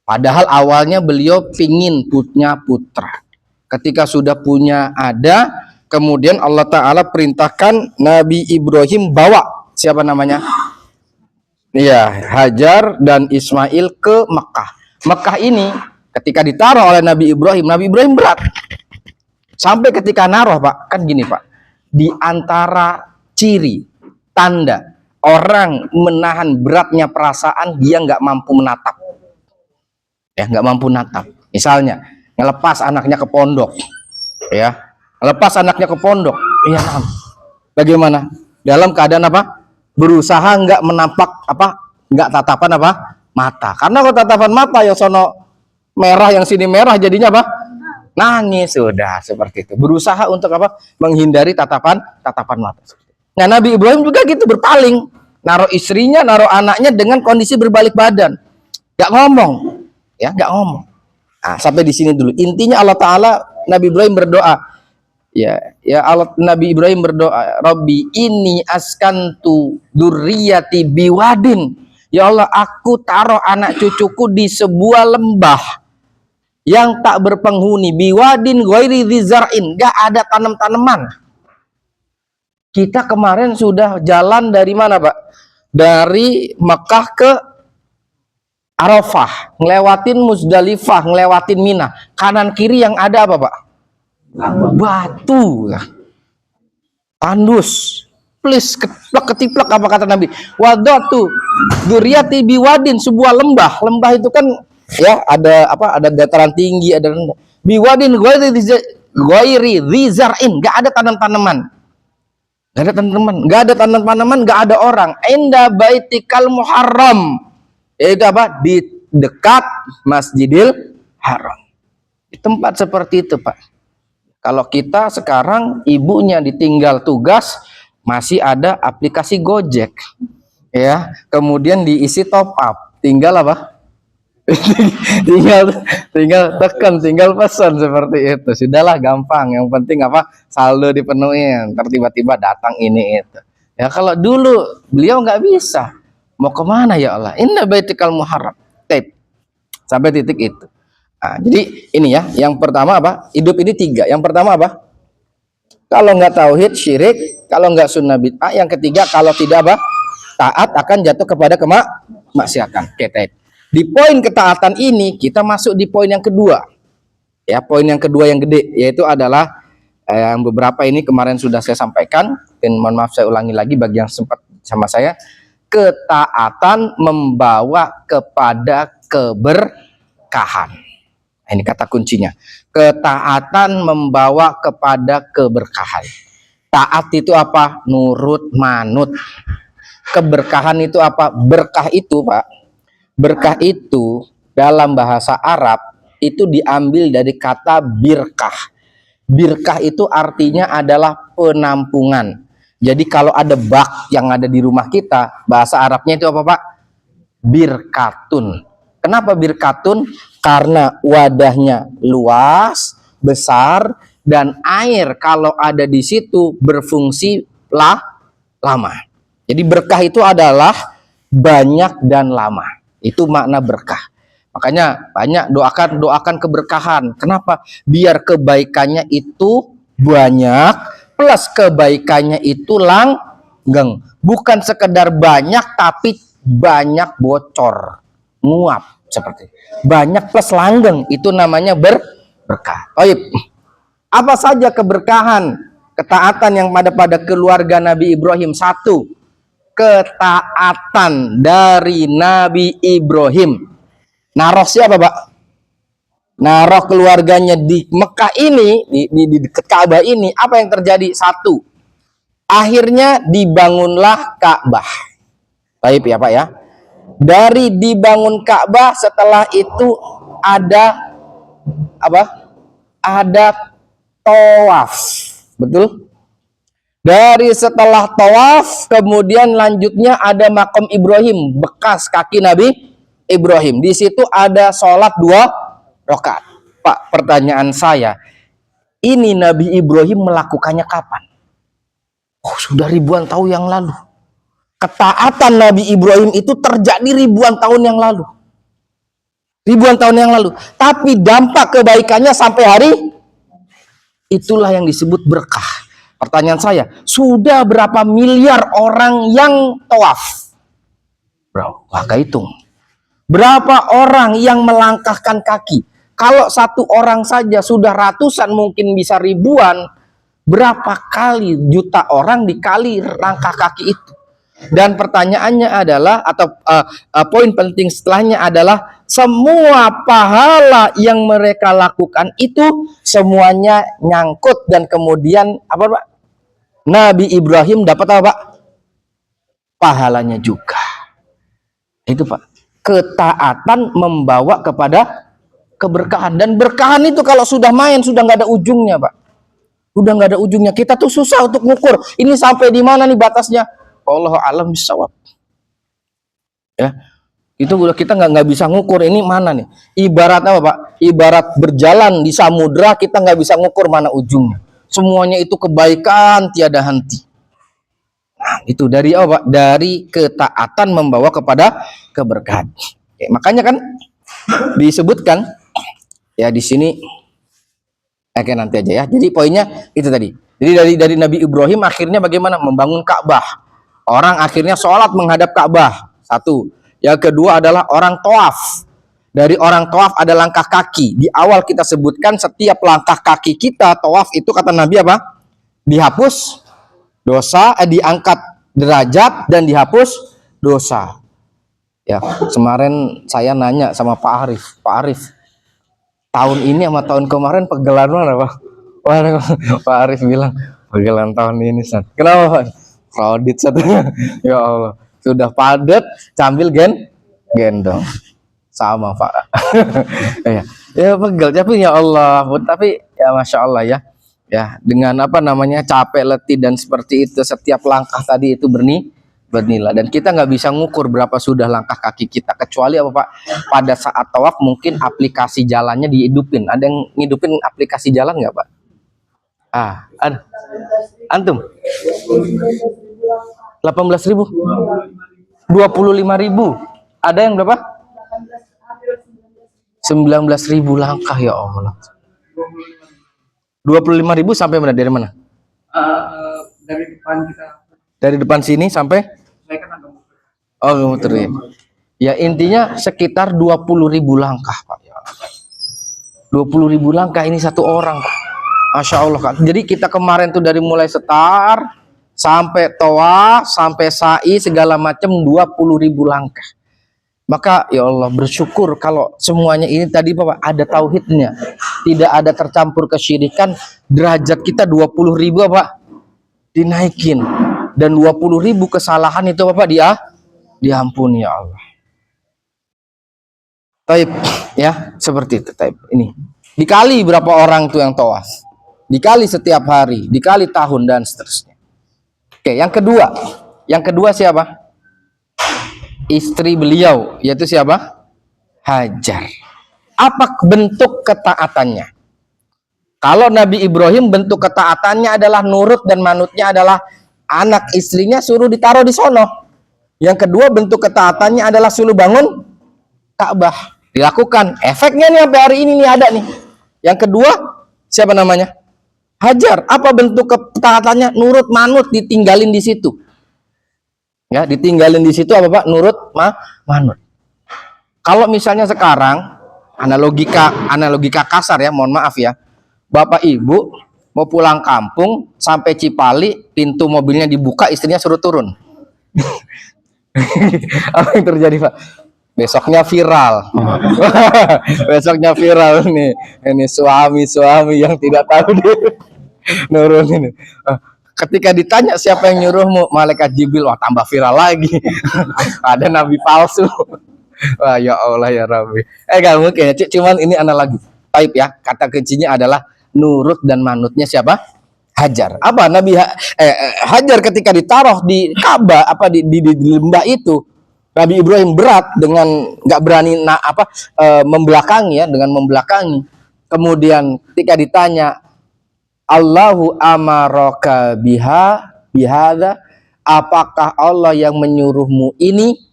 Padahal awalnya beliau pingin punya putra. Ketika sudah punya ada, kemudian Allah Ta'ala perintahkan Nabi Ibrahim bawa siapa namanya? Iya, Hajar dan Ismail ke Mekah. Mekah ini ketika ditaruh oleh Nabi Ibrahim berat. Sampai ketika naruh Pak, kan gini Pak. Di antara ciri tanda orang menahan beratnya perasaan, dia nggak mampu menatap ya, nggak mampu natap. Misalnya ngelepas anaknya ke pondok ya, lepas anaknya ke pondok iya, bagaimana dalam keadaan apa? Berusaha nggak menampak apa, nggak tatapan apa mata, karena kalau tatapan mata yang sono merah yang sini merah jadinya apa? Nangis. Sudah seperti itu, berusaha untuk apa? Menghindari tatapan mata. Nah Nabi Ibrahim juga gitu, berpaling, naruh istrinya, naruh anaknya dengan kondisi berbalik badan, nggak ngomong ya, nggak ngomong. Nah, sampai di sini dulu intinya. Allah Ta'ala, Nabi Ibrahim berdoa ya Allah, Nabi Ibrahim berdoa, Robbi ini askantu durriyati biwadin, ya Allah aku taruh anak cucuku di sebuah lembah yang tak berpenghuni, biwadin ghairi dzar'in, gak ada tanam-tanaman. Kita kemarin sudah jalan dari mana Pak? Dari Mekah ke Arafah, ngelewatin Muzdalifah, ngelewatin Mina. Kanan kiri yang ada apa Pak? Batu, tandus. Please ketiplek apa kata Nabi? Wadatu dzurriyyati biwadin, sebuah lembah. Lembah itu kan ya ada apa? Ada dataran tinggi, ada rendah. Biwadin ghairi dzar'in, enggak ada tanam-tanaman. Enggak ada tanaman, enggak ada tanam-tanaman, enggak ada orang. Inda baitikal muharram, yaitu apa? Di dekat Masjidil Haram. Di tempat seperti itu Pak. Kalau kita sekarang ibunya ditinggal tugas, masih ada aplikasi Gojek ya, kemudian diisi top up, tinggal apa? tinggal tekan, tinggal pesan seperti itu. Sudahlah, gampang. Yang penting apa? Saldo dipenuhin. Tiba-tiba datang ini itu. Ya kalau dulu beliau nggak bisa. Mau kemana ya Allah? Inna baitikal muharram. Sampai titik itu. Nah, jadi ini ya. Yang pertama apa? Hidup ini tiga. Yang pertama apa? Kalau nggak tauhid, syirik. Kalau nggak sunnah, bid'ah. Yang ketiga, kalau tidak apa? Taat akan jatuh kepada kemaksiatan. Oke, di poin ketaatan ini kita masuk di poin yang kedua ya, poin yang kedua yang gede, yaitu adalah yang beberapa ini kemarin sudah saya sampaikan, dan mohon maaf saya ulangi lagi bagi yang sempat sama saya. Ketaatan membawa kepada keberkahan. Ini kata kuncinya, ketaatan membawa kepada keberkahan. Taat itu apa? Nurut, manut. Keberkahan itu apa? Berkah itu Pak, berkah itu dalam bahasa Arab itu diambil dari kata birkah. Birkah itu artinya adalah penampungan. Jadi kalau ada bak yang ada di rumah kita, bahasa Arabnya itu apa Pak? Birkatun. Kenapa birkatun? Karena wadahnya luas, besar, dan air kalau ada di situ berfungsi lama. Jadi berkah itu adalah banyak dan lama. Itu makna berkah. Makanya banyak doakan keberkahan. Kenapa? Biar kebaikannya itu banyak, plus kebaikannya itu langgeng. Bukan sekedar banyak, tapi banyak bocor, nguap seperti banyak plus langgeng, itu namanya berkah. Baik. Apa saja keberkahan ketaatan yang pada keluarga Nabi Ibrahim? Satu, ketaatan dari Nabi Ibrahim. Naroh siapa, Pak? Naroh keluarganya di Mekah ini, di dekat Ka'bah ini. Apa yang terjadi? Satu, akhirnya dibangunlah Ka'bah. Baik ya Pak ya. Dari dibangun Ka'bah, setelah itu ada apa? Ada tawaf. Betul? Dari setelah tawaf, kemudian lanjutnya ada makam Ibrahim, bekas kaki Nabi Ibrahim. Di situ ada sholat 2 rakaat. Pak, pertanyaan saya, ini Nabi Ibrahim melakukannya kapan? Oh, sudah ribuan tahun yang lalu. Ketaatan Nabi Ibrahim itu terjadi ribuan tahun yang lalu. Ribuan tahun yang lalu. Tapi dampak kebaikannya sampai hari, itulah yang disebut berkah. Pertanyaan saya, sudah berapa miliar orang yang tawaf? Bro, maka hitung. Berapa orang yang melangkahkan kaki? Kalau satu orang saja sudah ratusan, mungkin bisa ribuan. Berapa kali juta orang dikali langkah kaki itu? Dan pertanyaannya adalah, atau poin penting setelahnya adalah, semua pahala yang mereka lakukan itu semuanya nyangkut, dan kemudian apa Pak? Nabi Ibrahim dapat apa Pak? Pahalanya juga. Itu Pak. Ketaatan membawa kepada keberkahan, dan berkahan itu kalau sudah main sudah nggak ada ujungnya Pak. Udah nggak ada ujungnya. Kita tuh susah untuk ngukur. Ini sampai di mana nih batasnya? Allah alam bisawab. Ya, itu udah kita nggak bisa ngukur ini mana nih. Ibarat apa Pak? Ibarat berjalan di samudra, kita nggak bisa ngukur mana ujungnya. Semuanya itu kebaikan tiada henti. Nah, itu dari apa Pak? Dari ketaatan membawa kepada keberkahan. Oke, makanya kan disebutkan ya di sini. Oke, nanti aja ya. Jadi poinnya itu tadi. Jadi dari Nabi Ibrahim akhirnya bagaimana membangun Ka'bah. Orang akhirnya sholat menghadap Ka'bah. Satu. Yang kedua adalah orang tawaf. Dari orang tawaf ada langkah kaki. Di awal kita sebutkan setiap langkah kaki kita tawaf itu kata Nabi apa? Dihapus dosa, diangkat derajat dan dihapus dosa. Ya, kemarin saya nanya sama Pak Arif. Pak Arif, tahun ini sama tahun kemarin pegelaran mana Pak? Wah, Pak Arif bilang pegelaran tahun ini San. Kenapa Pak? Crowded satu. Ya Allah, sudah padat sambil gendong sama Pak. Ya pegel, tapi ya Allah, tapi ya Masya Allah ya dengan apa namanya capek, letih dan seperti itu, setiap langkah tadi itu bernilai, dan kita nggak bisa ngukur berapa sudah langkah kaki kita, kecuali apa Pak, pada saat tawaf mungkin aplikasi jalannya dihidupin. Ada yang ngidupin aplikasi jalan nggak Pak? Ada. Antum 18.000, 25.000. Ada yang berapa? 19.000 langkah ya Allah. 25.000 sampai mana? Dari mana? Dari depan kita. Dari depan sini sampai? Oh, muter ya. Ya intinya sekitar 20.000 langkah Pak. 20.000 langkah ini satu orang Pak. Masya Allah Kak. Jadi kita kemarin tuh dari mulai setar sampai tawaf sampai sa'i segala macam 20.000 langkah. Maka ya Allah bersyukur kalau semuanya ini tadi Bapak ada tauhidnya, tidak ada tercampur kesyirikan, derajat kita 20.000 Pak dinaikin, dan 20.000 kesalahan itu Bapak diampuni ya Allah. Taib ya seperti itu taib. Ini dikali berapa orang tuh yang tawaf, dikali setiap hari, dikali tahun dan seterusnya. Oke, yang kedua siapa? Istri beliau, yaitu siapa? Hajar. Apa bentuk ketaatannya? Kalau Nabi Ibrahim bentuk ketaatannya adalah nurut dan manutnya adalah anak istrinya suruh ditaruh di sono. Yang kedua bentuk ketaatannya adalah suruh bangun Ka'bah. Dilakukan. Efeknya nih sampai hari ini nih ada nih. Yang kedua siapa namanya? Hajar. Apa bentuk ketaatannya? Nurut manut, ditinggalin di situ. Ya, ditinggalin di situ apa Pak? Nurut manut. Kalau misalnya sekarang analogika kasar ya, mohon maaf ya. Bapak Ibu mau pulang kampung sampai Cipali, pintu mobilnya dibuka, istrinya suruh turun. Apa yang terjadi Pak? Besoknya viral. Besoknya viral nih. Ini suami-suami yang tidak tahu diri nurunin. Ketika ditanya siapa yang nyuruhmu, malaikat Jibril. Wah, tambah viral lagi. Ada nabi palsu. Wah, ya Allah ya Rabbi. Gak mungkin ya, cuman ini analogi. Taib ya, kata kuncinya adalah nurut dan manutnya siapa? Hajar. Apa Hajar ketika ditaruh di Ka'bah, apa di lembah itu, Nabi Ibrahim berat dengan nggak berani membelakangi ya, dengan membelakangi. Kemudian ketika ditanya, Allahu amaraka bihada, apakah Allah yang menyuruhmu ini?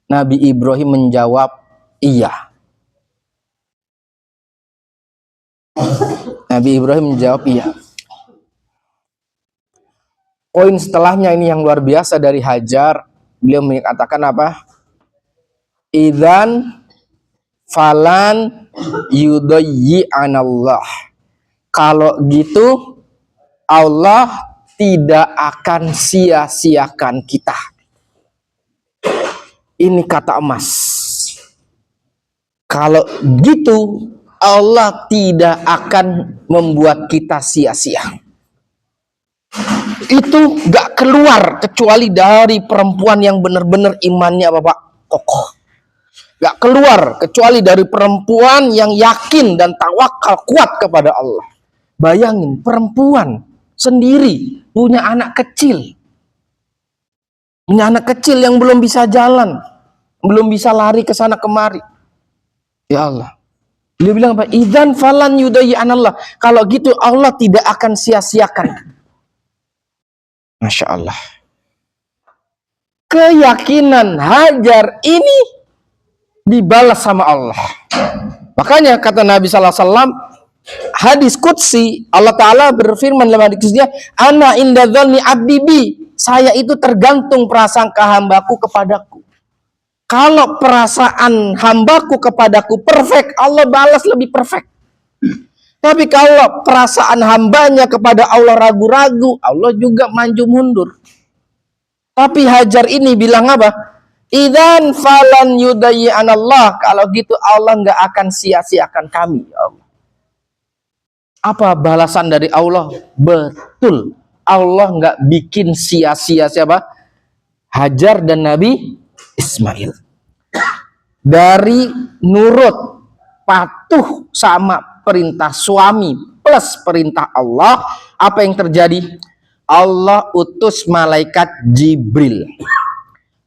Nabi Ibrahim menjawab, iya. Nabi Ibrahim menjawab, iya. Poin setelahnya ini yang luar biasa dari Hajar, beliau mengatakan apa? Idzan falan yudayyi'anallah. Kalau gitu Allah tidak akan sia-siakan kita. Ini kata emas. Kalau gitu Allah tidak akan membuat kita sia-sia. Itu gak keluar kecuali dari perempuan yang benar-benar imannya Bapak kokoh. Gak keluar kecuali dari perempuan yang yakin dan tawakal kuat kepada Allah. Bayangin, perempuan sendiri punya anak kecil. Punya anak kecil yang belum bisa jalan, belum bisa lari ke sana kemari. Ya Allah. Beliau bilang apa? Idzan falan yudayyi'anallah. Kalau gitu Allah tidak akan sia-siakan. Masya Allah. Keyakinan Hajar ini dibalas sama Allah. Makanya kata Nabi SAW, hadis qudsi, Allah Ta'ala berfirman dalam hadis qudsinya, ana inda dzanni abdi bi, saya itu tergantung prasangka hambaku kepadaku. Kalau perasaan hambaku kepadaku perfect, Allah balas lebih perfect. Tapi kalau perasaan hambanya kepada Allah ragu-ragu, Allah juga maju mundur. Tapi Hajar ini bilang apa? Idzan falan yudayyi'anallah. Kalau gitu Allah nggak akan sia-siakan kami, ya Allah. Apa balasan dari Allah? Betul. Allah nggak bikin sia-sia siapa? Hajar dan Nabi Ismail. Dari nurut, patuh sama perintah suami plus perintah Allah, apa yang terjadi? Allah utus malaikat Jibril.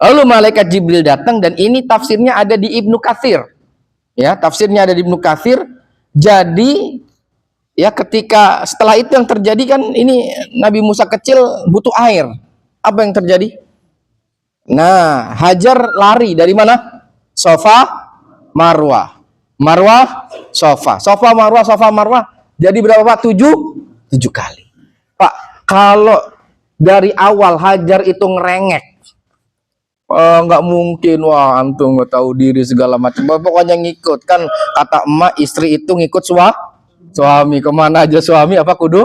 Lalu malaikat Jibril datang, dan ini tafsirnya ada di Ibnu Katsir. Ya, tafsirnya ada di Ibnu Katsir. Jadi ya ketika setelah itu yang terjadi kan, ini Nabi Musa kecil butuh air. Apa yang terjadi? Nah, Hajar lari dari mana? Sofa, Marwah. Marwah, Sofa. Sofa, Marwah. Jadi berapa Pak? 7 kali. Pak, kalau dari awal Hajar itu ngerengek, nggak mungkin, wah antum nggak tahu diri segala macam. Pokoknya ngikut, kan kata emak, istri itu ngikut suami kemana aja, suami apa kudu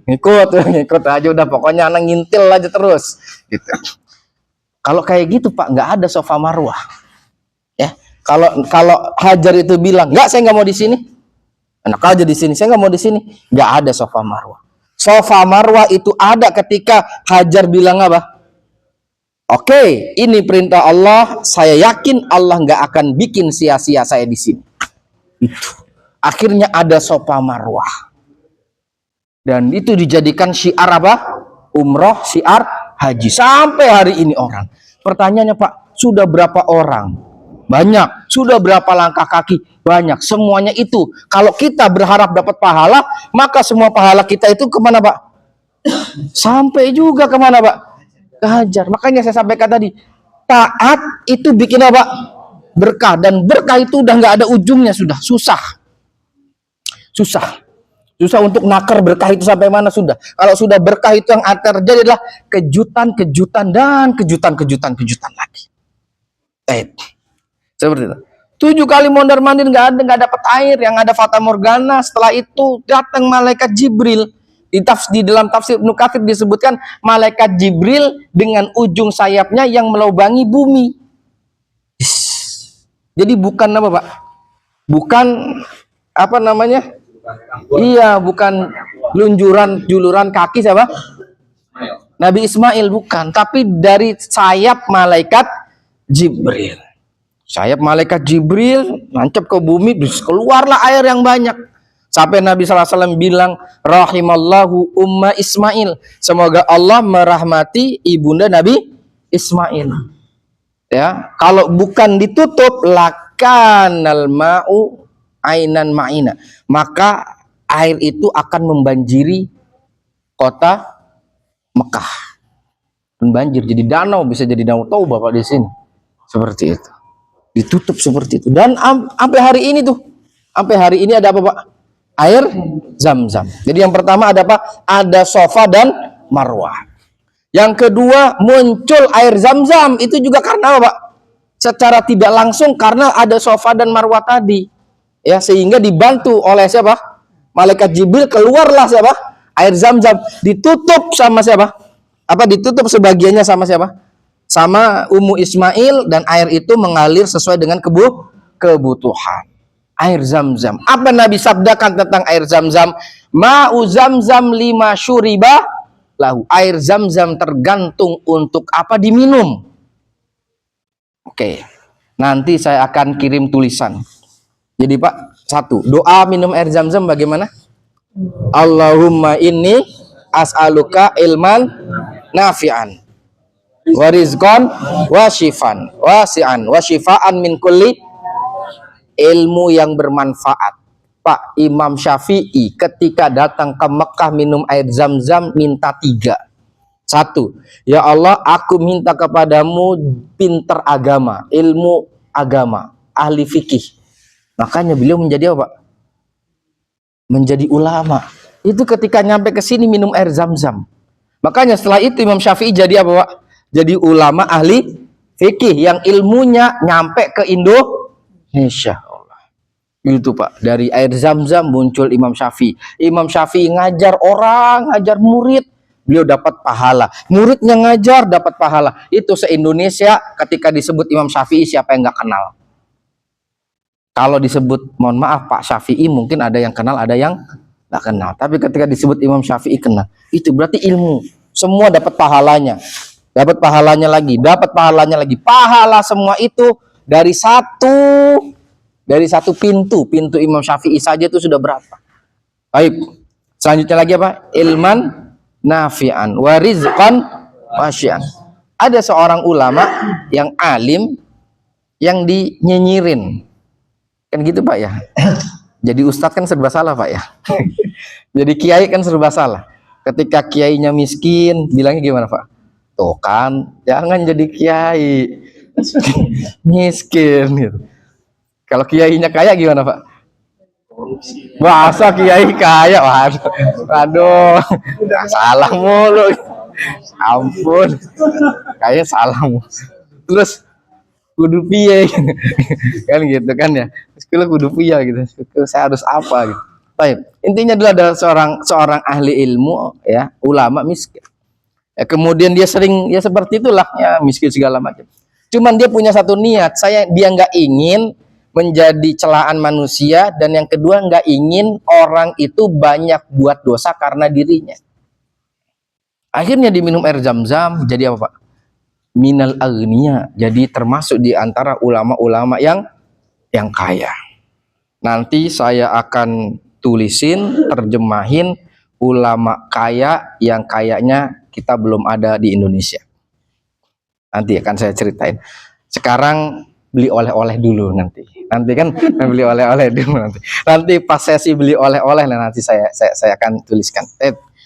ngikut aja udah, pokoknya anak ngintil aja terus gitu. Kalau kayak gitu Pak, nggak ada Sofa Marwah ya. Kalau Hajar itu bilang nggak, saya nggak mau di sini, enak aja di sini, saya nggak mau di sini, nggak ada Sofa Marwah. Sofa Marwah itu ada ketika Hajar bilang apa? Oke, ini perintah Allah. Saya yakin Allah nggak akan bikin sia-sia saya di sini. Itu. Akhirnya ada Sofa Marwah. Dan itu dijadikan syiar apa? Umroh, syiar haji. Sampai hari ini orang. Pertanyaannya Pak, sudah berapa orang? Banyak. Sudah berapa langkah kaki? Banyak. Semuanya itu. Kalau kita berharap dapat pahala, maka semua pahala kita itu kemana Pak? Sampai juga kemana Pak? Hajar. Makanya saya sampaikan tadi, taat itu bikin apa? Berkah. Dan berkah itu udah nggak ada ujungnya, sudah susah. Susah untuk nakar berkah itu sampai mana sudah. Kalau sudah berkah itu yang terjadi adalah kejutan-kejutan dan kejutan-kejutan lagi. Seperti itu. 7 kali mondar-mandir nggak dapat air, yang ada fata morgana. Setelah itu datang malaikat Jibril. Di dalam tafsir Ibnu Katsir disebutkan malaikat Jibril dengan ujung sayapnya yang melubangi bumi. Jadi bukan apa, Pak? Bukan apa namanya? Iya, bukan juluran kaki siapa? Nabi Ismail, bukan, tapi dari sayap malaikat Jibril. Sayap malaikat Jibril nancap ke bumi, keluarlah air yang banyak. Sampai Nabi SAW bilang, rahimallahu umma Ismail. Semoga Allah merahmati ibunda Nabi Ismail. Ya, kalau bukan ditutup, lakanal ma'u ainan ma'ina, maka air itu akan membanjiri kota Mekah. Membanjir jadi danau, bisa jadi danau Taubah Pak di sini. Seperti itu. Ditutup seperti itu. Dan sampai hari ini tuh, sampai hari ini ada apa, Pak? Air Zam-Zam. Jadi yang pertama ada apa? Ada Safa dan Marwah. Yang kedua muncul air Zam-Zam itu juga karena apa, Pak? Secara tidak langsung karena ada Safa dan Marwah tadi. Ya, sehingga dibantu oleh siapa? Malaikat Jibril, keluarlah siapa? Air Zam-Zam. Ditutup sama siapa? Ditutup sebagiannya sama siapa? Sama Ummu Ismail, dan air itu mengalir sesuai dengan kebutuhan. Air Zam-Zam. Apa Nabi sabdakan tentang air Zam-Zam? Ma'u Zam-Zam lima syuriba lahu. Air Zam-Zam tergantung untuk apa diminum. Oke. Nanti saya akan kirim tulisan. Jadi Pak, satu, doa minum air Zam-Zam bagaimana? Allahumma inni as'aluka ilman nafi'an wa rizqan wa shifan wasi'an wa shifaan min kulli, ilmu yang bermanfaat. Pak, Imam Syafi'i ketika datang ke Mekah minum air Zam-Zam minta 3. 1, ya Allah, aku minta kepadamu pinter agama, ilmu agama, ahli fikih. Makanya beliau menjadi apa, Pak? Menjadi ulama. Itu ketika nyampe ke sini minum air Zam-Zam. Makanya setelah itu Imam Syafi'i jadi apa, Pak? Jadi ulama ahli fikih yang ilmunya nyampe ke Indonesia. Itu Pak, dari air Zam-Zam muncul Imam Syafi'i. Imam Syafi'i ngajar orang, ngajar murid, beliau dapat pahala. Muridnya ngajar, dapat pahala. Itu se-Indonesia ketika disebut Imam Syafi'i, siapa yang nggak kenal? Kalau disebut, mohon maaf, Pak Syafi'i mungkin ada yang kenal, ada yang nggak kenal. Tapi ketika disebut Imam Syafi'i kenal, itu berarti ilmu. Semua dapat pahalanya. Dapat pahalanya lagi, dapat pahalanya lagi. Pahala semua itu dari satu pintu Imam Syafi'i saja itu sudah berapa? Baik. Selanjutnya lagi apa? Ilman nafi'an wa rizqan wasyian. Ada seorang ulama yang alim yang dinyinyirin. Kan gitu Pak ya. Jadi ustadz kan serba salah Pak ya. Jadi kiai kan serba salah. Ketika kiainya miskin, bilangnya gimana Pak? Tuh kan, jangan jadi kiai miskin gitu. Kalau kiainya kaya gimana Pak? Masa kiai kaya? Waduh, salah mulu. Ampun, kayak salah mulu. Terus kudu piye kan gitu kan ya. Sekolah kudu piye gitu. Saya harus apa gitu. Baik, intinya dulu ada seorang ahli ilmu ya, ulama miskin. Ya, kemudian dia sering ya seperti itulah ya, miskin segala macam. Cuman dia punya satu niat, dia nggak ingin menjadi celaan manusia, dan yang kedua nggak ingin orang itu banyak buat dosa karena dirinya. Akhirnya diminum air Zam-Zam, jadi apa Pak? Minal aghniya, jadi termasuk di antara ulama-ulama yang kaya. Nanti saya akan tulisin, terjemahin ulama kaya yang kayaknya kita belum ada di Indonesia. Nanti akan saya ceritain. Sekarang beli oleh-oleh dulu nanti kan beli oleh-oleh dulu nanti pas sesi beli oleh-oleh nanti saya akan tuliskan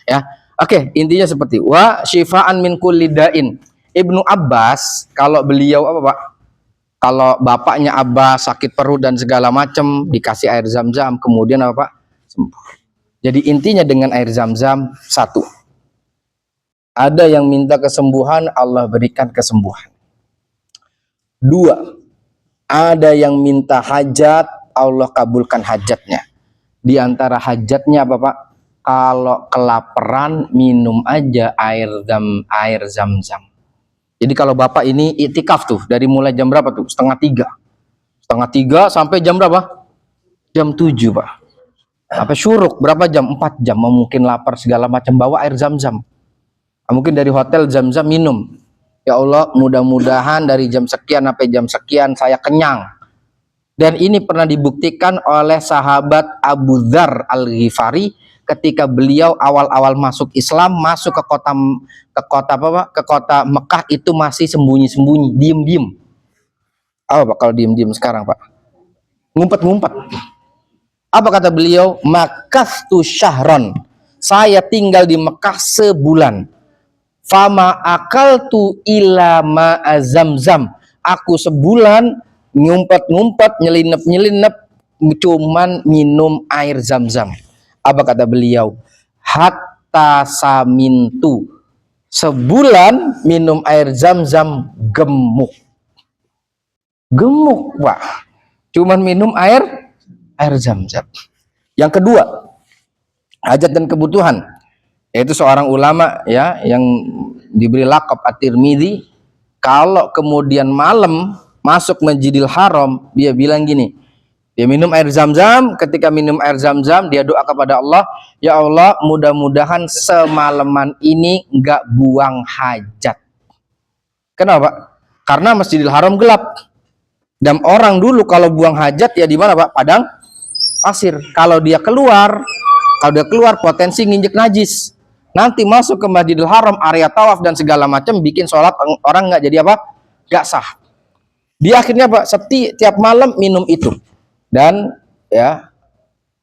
ya. Oke, intinya seperti wa syifaan min kulli da'in. Ibnu Abbas, kalau beliau apa Pak? Kalau bapaknya Abbas sakit perut dan segala macam, dikasih air Zam-Zam, kemudian apa Pak? Sembuh. Jadi intinya dengan air Zam-Zam, satu, ada yang minta kesembuhan, Allah berikan kesembuhan. Dua, ada yang minta hajat, Allah kabulkan hajatnya. Di antara hajatnya apa Pak? Kalau kelaparan, minum aja air Zam-Zam. Jadi kalau Bapak ini iktikaf tuh, dari mulai jam berapa tuh? Setengah tiga sampai jam berapa? Jam 7 Pak. Apa syuruk berapa jam? 4 jam. Mungkin lapar segala macam, bawa air Zam-Zam. Mungkin dari hotel Zam-Zam minum. Ya Allah, mudah-mudahan dari jam sekian sampai jam sekian saya kenyang. Dan ini pernah dibuktikan oleh sahabat Abu Dzar Al-Ghifari ketika beliau awal-awal masuk Islam, masuk ke kota apa Pak? Ke kota Mekah itu masih sembunyi-sembunyi, diem-diem. Apa Pak kalau diem-diem sekarang Pak? Ngumpet-ngumpet. Apa kata beliau? Makastu syahron. Saya tinggal di Mekah sebulan. Fama akaltu ila ma'a Zam-Zam. Aku sebulan ngumpet-ngumpet, nyelinep-nyelinep, cuman minum air Zam-Zam. Apa kata beliau? Hatta samintu. Sebulan minum air Zam-Zam gemuk. Gemuk, Pak. Cuman minum air Zam-Zam. Yang kedua, hajat dan kebutuhan. Yaitu seorang ulama ya yang diberi lakab At-Tirmidzi, kalau kemudian malam masuk Masjidil Haram, dia bilang gini, dia minum air Zam-Zam, ketika minum air Zam-Zam dia doa kepada Allah, ya Allah, mudah-mudahan semalaman ini enggak buang hajat. Kenapa? Karena Masjidil Haram gelap. Dan orang dulu kalau buang hajat ya di mana Pak? Padang pasir. Kalau dia keluar potensi nginjek najis. Nanti masuk ke Masjidil Haram, area tawaf dan segala macam, bikin sholat orang nggak jadi apa? Nggak sah. Dia akhirnya Pak, setiap malam minum itu. Dan ya,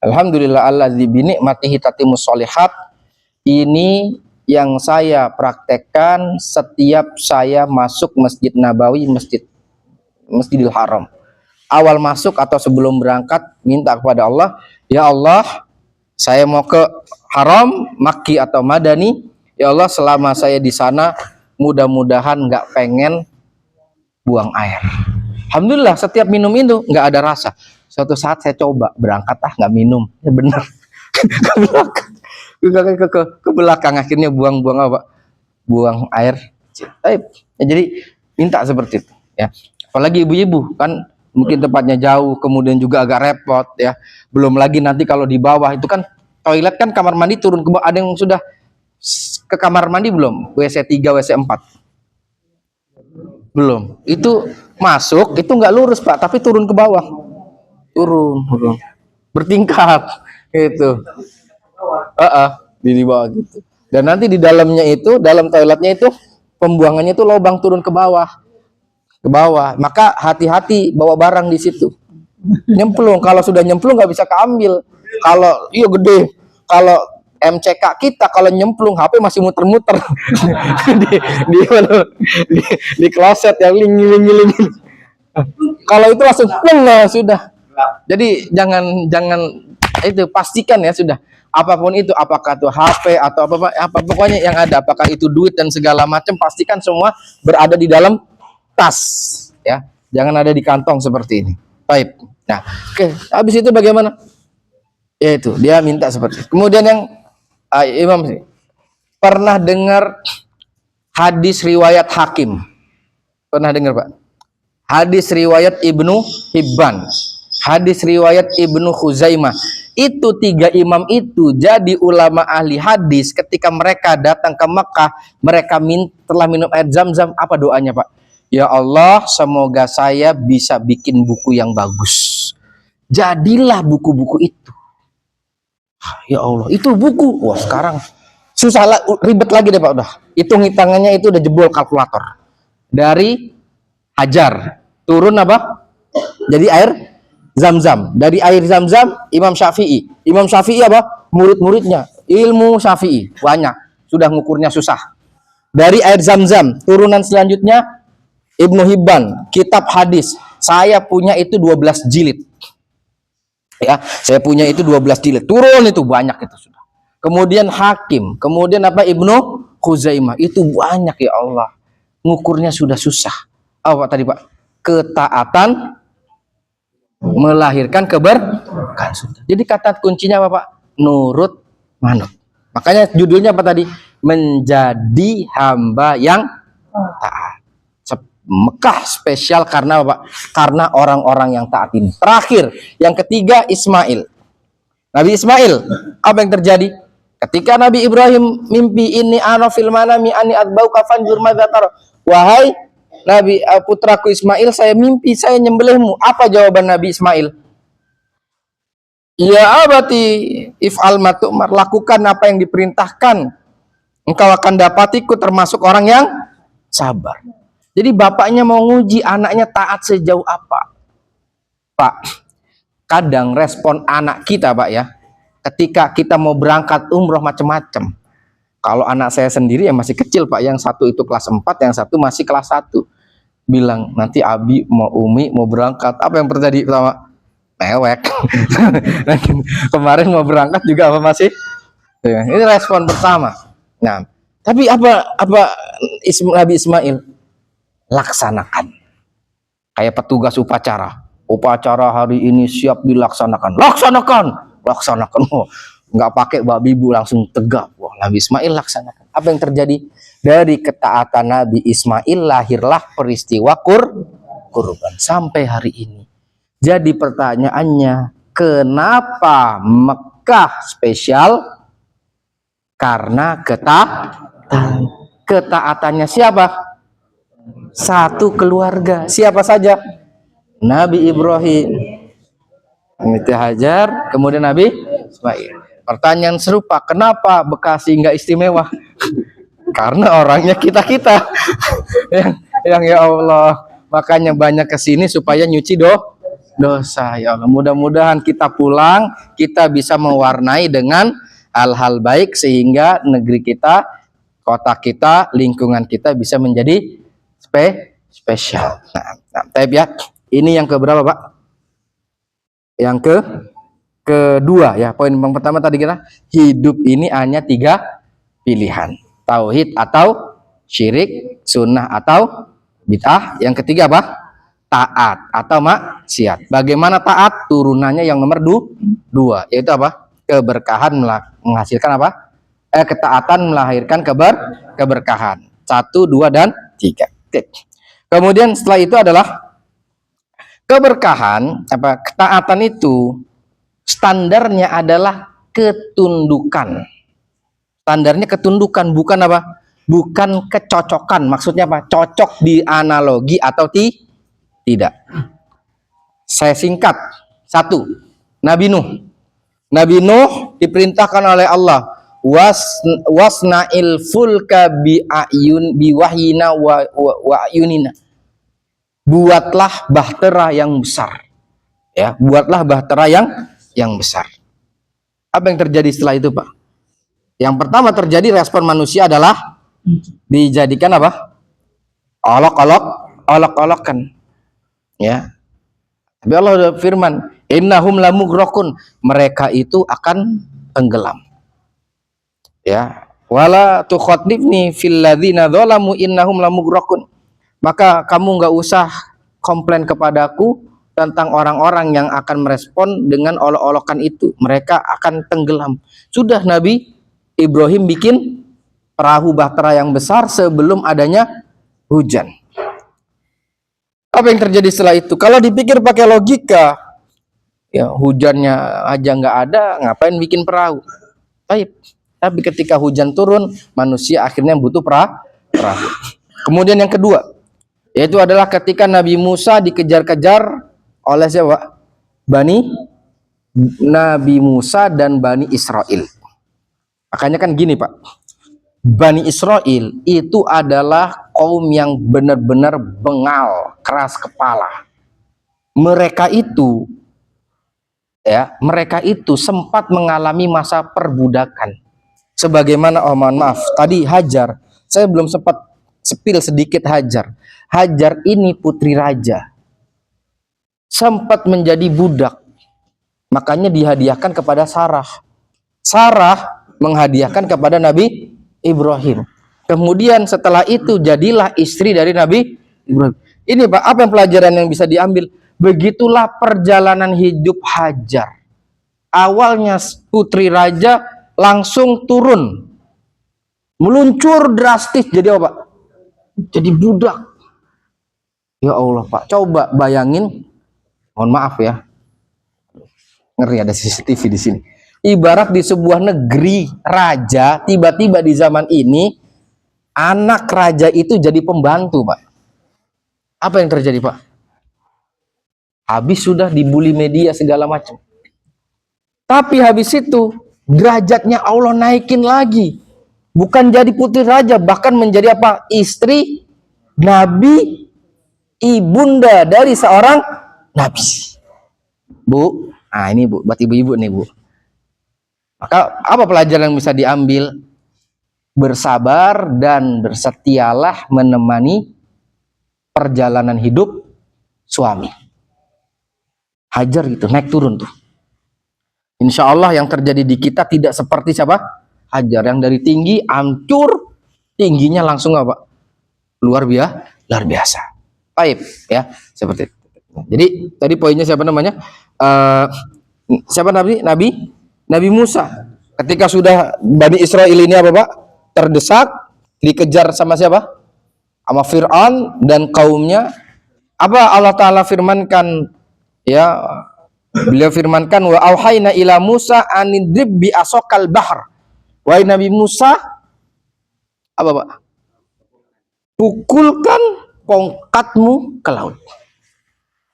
alhamdulillah allazi bi ni'matihi tatimmus sholihat. Ini yang saya praktekkan setiap saya masuk Masjid Nabawi, Masjidil Haram. Awal masuk atau sebelum berangkat minta kepada Allah, ya Allah, saya mau ke Haram, Makki atau Madani. Ya Allah, selama saya di sana, mudah-mudahan nggak pengen buang air. Alhamdulillah, setiap minum itu nggak ada rasa. Suatu saat saya coba berangkat, nggak minum. Ya benar. ke belakang akhirnya buang apa? Buang air. Ya, jadi minta seperti itu. Ya. Apalagi ibu-ibu kan mungkin tempatnya jauh, kemudian juga agak repot ya. Belum lagi nanti kalau di bawah itu kan toilet kan kamar mandi turun ke bawah. Ada yang sudah ke kamar mandi belum? WC 3, WC 4? Belum. Itu masuk, itu nggak lurus Pak, tapi turun ke bawah. Turun. Bertingkat gitu. Di bawah gitu. Dan nanti di dalamnya itu, dalam toiletnya itu pembuangannya itu lubang turun ke bawah. Maka hati-hati bawa barang di situ. Nyemplung, kalau sudah nyemplung nggak bisa keambil. Kalau iya gede, kalau MCK kita kalau nyemplung HP masih muter-muter di kloset yang ling. Kalau itu langsung sudah. Jadi jangan itu, pastikan ya sudah. Apapun itu, apakah itu HP atau apa pokoknya yang ada, apakah itu duit dan segala macam, pastikan semua berada di dalam tas ya. Jangan ada di kantong seperti ini. Baik. Nah, oke, habis itu bagaimana? Yaitu dia minta seperti itu. Kemudian yang Imam sih pernah dengar hadis riwayat Hakim? Pernah dengar Pak? Hadis riwayat Ibnu Hibban, hadis riwayat Ibnu Khuzaimah. Itu 3 imam itu jadi ulama ahli hadis. Ketika mereka datang ke Mekah, mereka telah minum air Zam-Zam. Apa doanya Pak? Ya Allah, semoga saya bisa bikin buku yang bagus. Jadilah buku-buku itu. Ya Allah, itu buku. Wah, sekarang susah ribet lagi deh Pak, udah. Hitung-hitungannya itu udah jebol kalkulator. Dari Hajar turun apa? Jadi air Zam-Zam. Dari air Zam-Zam Imam Syafi'i. Imam Syafi'i apa? Murid-muridnya ilmu Syafi'i banyak. Sudah ngukurnya susah. Dari air Zam-Zam turunan selanjutnya Ibnu Hibban, kitab hadis. Saya punya itu 12 jilid. Ya, saya punya itu 12 jilid. Turun itu banyak itu sudah. Kemudian Hakim, kemudian apa Ibnu Khuzaimah. Itu banyak ya Allah. Ngukurnya sudah susah. Apa tadi Pak? Ketaatan melahirkan keberkahan sudah. Jadi kata kuncinya apa Pak? Nurut manut. Makanya judulnya apa tadi? Menjadi hamba yang taat. Mekah spesial karena apa? Karena orang-orang yang taat ini. Terakhir, yang ketiga Ismail. Nabi Ismail, apa yang terjadi? Ketika Nabi Ibrahim mimpi ini ana fil manami ani adbau kafan jurmadzatar. Wahai Nabi putraku Ismail, saya mimpi saya nyembelihmu. Apa jawaban Nabi Ismail? Ya abati if'al ma tu'mar, lakukan apa yang diperintahkan. Engkau akan dapatiku termasuk orang yang sabar. Jadi bapaknya mau nguji anaknya taat sejauh apa. Pak, kadang respon anak kita Pak ya, ketika kita mau berangkat umroh macam-macam. Kalau anak saya sendiri yang masih kecil Pak, yang satu itu kelas 4, yang satu masih kelas 1. Bilang, nanti Abi mau Umi mau berangkat. Apa yang terjadi pertama? Mewek. Kemarin mau berangkat juga apa masih? Ini respon pertama. Nah, tapi apa Nabi Ismail? Laksanakan. Kayak petugas upacara. Upacara hari ini siap dilaksanakan. Laksanakan. Oh, nggak pakai babi bu langsung tegap. Wah, Nabi Ismail laksanakan. Apa yang terjadi? Dari ketaatan Nabi Ismail lahirlah peristiwa kurban sampai hari ini. Jadi pertanyaannya, kenapa Mekah spesial? Karena ketaatannya siapa? Satu keluarga. Siapa saja? Nabi Ibrahim, Nabi Hajar, kemudian Nabi Ismail. Pertanyaan serupa, kenapa Bekasi nggak istimewa? Karena orangnya kita yang ya Allah. Makanya banyak kesini supaya nyuci dosa ya Allah. Mudah-mudahan kita pulang, kita bisa mewarnai dengan hal-hal baik sehingga negeri kita, kota kita, lingkungan kita bisa menjadi spesial. Nah, ya. Ini yang keberapa Pak? Yang kedua ya. Poin yang pertama tadi kita, hidup ini hanya 3 pilihan. Tauhid atau syirik, sunnah atau bid'ah. Yang ketiga apa? Taat atau maksiat. Bagaimana taat? Turunannya yang nomor 2, yaitu apa? Keberkahan menghasilkan apa? Ketaatan melahirkan keberkahan. 1, 2, dan 3. Oke. Kemudian setelah itu adalah keberkahan, ketaatan itu standarnya adalah ketundukan. Standarnya ketundukan, bukan apa? Bukan kecocokan. Maksudnya apa? Cocok di analogi atau tidak. Saya singkat. 1. Nabi Nuh. Nabi Nuh diperintahkan oleh Allah, wasna'il fulka biwahyina wa ayunina. Buatlah bahtera yang besar. Ya, buatlah bahtera yang besar. Apa yang terjadi setelah itu, Pak? Yang pertama terjadi respon manusia adalah dijadikan apa? Olok-olokan. Ya. Tapi Allah sudah firman, innahum lamughraqun, mereka itu akan tenggelam. Ya. Wala tukhatibni fil ladzina dzalamu innahum lamughraqun. Maka kamu nggak usah komplain kepadaku tentang orang-orang yang akan merespon dengan olok-olokan itu. Mereka akan tenggelam. Sudah Nabi Ibrahim bikin perahu bahtera yang besar sebelum adanya hujan. Apa yang terjadi setelah itu? Kalau dipikir pakai logika, ya hujannya aja nggak ada, ngapain bikin perahu? Tapi ketika hujan turun, manusia akhirnya butuh perahu. Kemudian yang kedua, yaitu adalah ketika Nabi Musa dikejar-kejar oleh siapa? Nabi Musa dan Bani Israel. Makanya kan gini Pak, Bani Israel itu adalah kaum yang benar-benar bengal, keras kepala. Mereka itu sempat mengalami masa perbudakan. Sebagaimana, mohon maaf, tadi Hajar, saya belum sempat sepil sedikit Hajar. Hajar ini putri raja, sempat menjadi budak. Makanya dihadiahkan kepada Sarah. Sarah menghadiahkan kepada Nabi Ibrahim. Kemudian setelah itu jadilah istri dari Nabi Ibrahim. Ini Pak, apa yang pelajaran yang bisa diambil? Begitulah perjalanan hidup Hajar. Awalnya putri raja langsung turun. Meluncur drastis jadi apa Pak? Jadi budak. Ya Allah Pak, coba bayangin. Mohon maaf ya. Ngeri ada CCTV di sini. Ibarat di sebuah negeri raja, tiba-tiba di zaman ini anak raja itu jadi pembantu, Pak. Apa yang terjadi, Pak? Habis sudah dibully media segala macam. Tapi habis itu derajatnya Allah naikin lagi. Bukan jadi putri raja, bahkan menjadi apa? Istri Nabi, ibunda dari seorang Nabi. Bu, nah ini Bu, buat ibu-ibu nih Bu. Maka apa pelajaran yang bisa diambil? Bersabar dan bersetialah menemani perjalanan hidup suami. Hajar gitu, naik turun tuh. Insya Allah yang terjadi di kita tidak seperti siapa? Hajar yang dari tinggi, hancur, tingginya langsung apa? Luar biasa. Baik, ya, seperti itu. Jadi tadi poinnya siapa namanya? Siapa Nabi Musa. Ketika sudah Bani Israel ini apa Pak? Terdesak, dikejar sama siapa? Sama Fir'aun dan kaumnya. Apa Allah Ta'ala firmankan? Ya, beliau firmankan wa auhayna ila Musa anidrib bi asokal bahar. Wahai Nabi Musa, apa Pak? Pukulkan tongkatmu ke laut.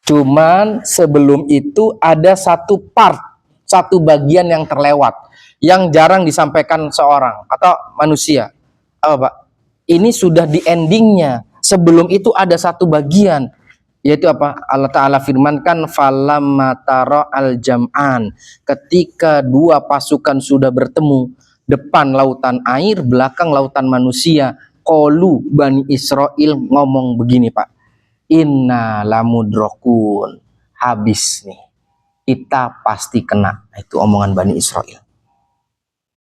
Cuman sebelum itu ada satu bagian yang terlewat, yang jarang disampaikan seorang atau manusia. Apa Pak? Ini sudah di endingnya. Sebelum itu ada satu bagian, yaitu apa? Allah Ta'ala firmankan falamma tara al-jam'an, ketika dua pasukan sudah bertemu, depan lautan air, belakang lautan manusia, qalu Bani Israel ngomong begini Pak, inna lamudrokun, habis nih, kita pasti kena. Itu omongan Bani Israel.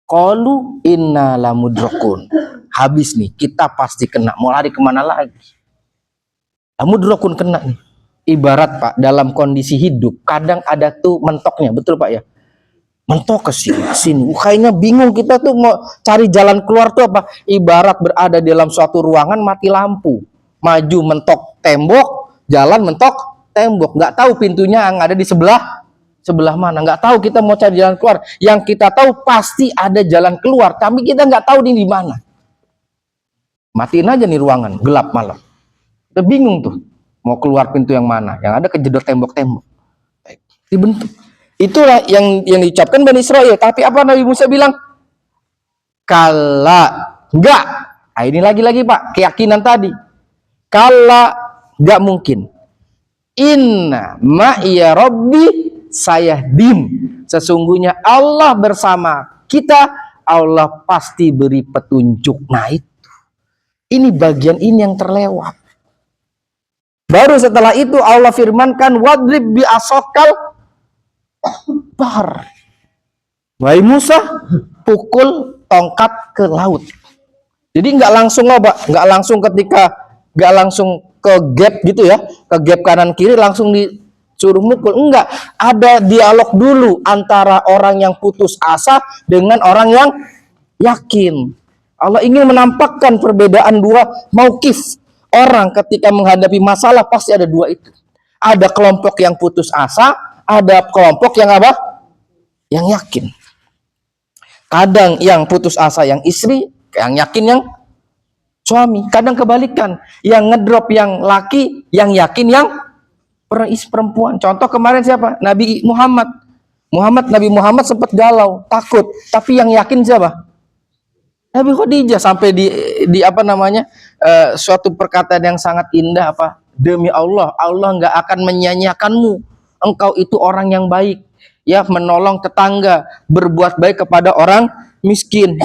Qalu inna lamudrokun, habis nih, kita pasti kena. Mau lari kemana lagi? Lamudrokun kena nih. Ibarat Pak, dalam kondisi hidup kadang ada tuh mentoknya, betul Pak ya? Mentok ke sini. Kayaknya bingung kita tuh mau cari jalan keluar tuh apa? Ibarat berada dalam suatu ruangan mati lampu. Maju mentok tembok, jalan mentok tembok. Nggak tahu pintunya yang ada di sebelah mana. Nggak tahu kita mau cari jalan keluar. Yang kita tahu pasti ada jalan keluar, tapi kita nggak tahu ini di mana. Matiin aja nih ruangan, gelap malam. Kita bingung tuh mau keluar pintu yang mana. Yang ada kejedot tembok-tembok. Dibentuk. Itulah yang diucapkan Bani Israel. Tapi apa Nabi Musa bilang? Kala, enggak. Nah, ini lagi-lagi Pak, keyakinan tadi. Kala, enggak mungkin. Inna ma'iya rabbi sayahdim. Sesungguhnya Allah bersama kita, Allah pasti beri petunjuk. Nah itu. Ini bagian ini yang terlewat. Baru setelah itu Allah firmankan wadrib bi asokal bahar. Wahai Musa, pukul tongkat ke laut. Jadi nggak langsung nggak langsung ke gap gitu ya, ke gap kanan kiri langsung disuruh mukul. Enggak, ada dialog dulu antara orang yang putus asa dengan orang yang yakin. Allah ingin menampakkan perbedaan dua maukif. Orang ketika menghadapi masalah pasti ada dua itu. Ada kelompok yang putus asa, ada kelompok yang apa? Yang yakin. Kadang yang putus asa yang istri, yang yakin yang suami. Kadang kebalikan, yang ngedrop yang laki, yang yakin yang perempuan. Contoh kemarin siapa? Nabi Muhammad sempat galau, takut. Tapi yang yakin siapa? Nabi Khadijah. Sampai di apa namanya? Suatu perkataan yang sangat indah apa? Demi Allah, Allah nggak akan menyia-nyiakanmu. Engkau itu orang yang baik, ya, menolong tetangga, berbuat baik kepada orang miskin,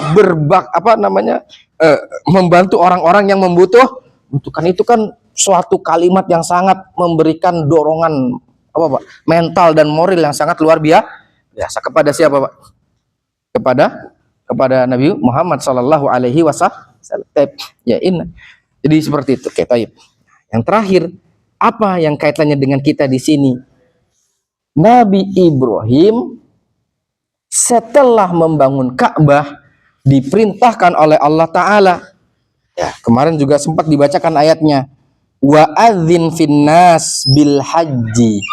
membantu orang-orang yang membutuhkan. Itu kan suatu kalimat yang sangat memberikan dorongan apa Pak? Mental dan moral yang sangat luar biasa. Kepada siapa Pak? Kepada Nabi Muhammad sallallahu alaihi wasallam. Ya ini. Jadi seperti itu. Oke, taib. Yang terakhir, apa yang kaitannya dengan kita di sini? Nabi Ibrahim setelah membangun Ka'bah diperintahkan oleh Allah Ta'ala. Ya, kemarin juga sempat dibacakan ayatnya. Wa adzin finnas bil haji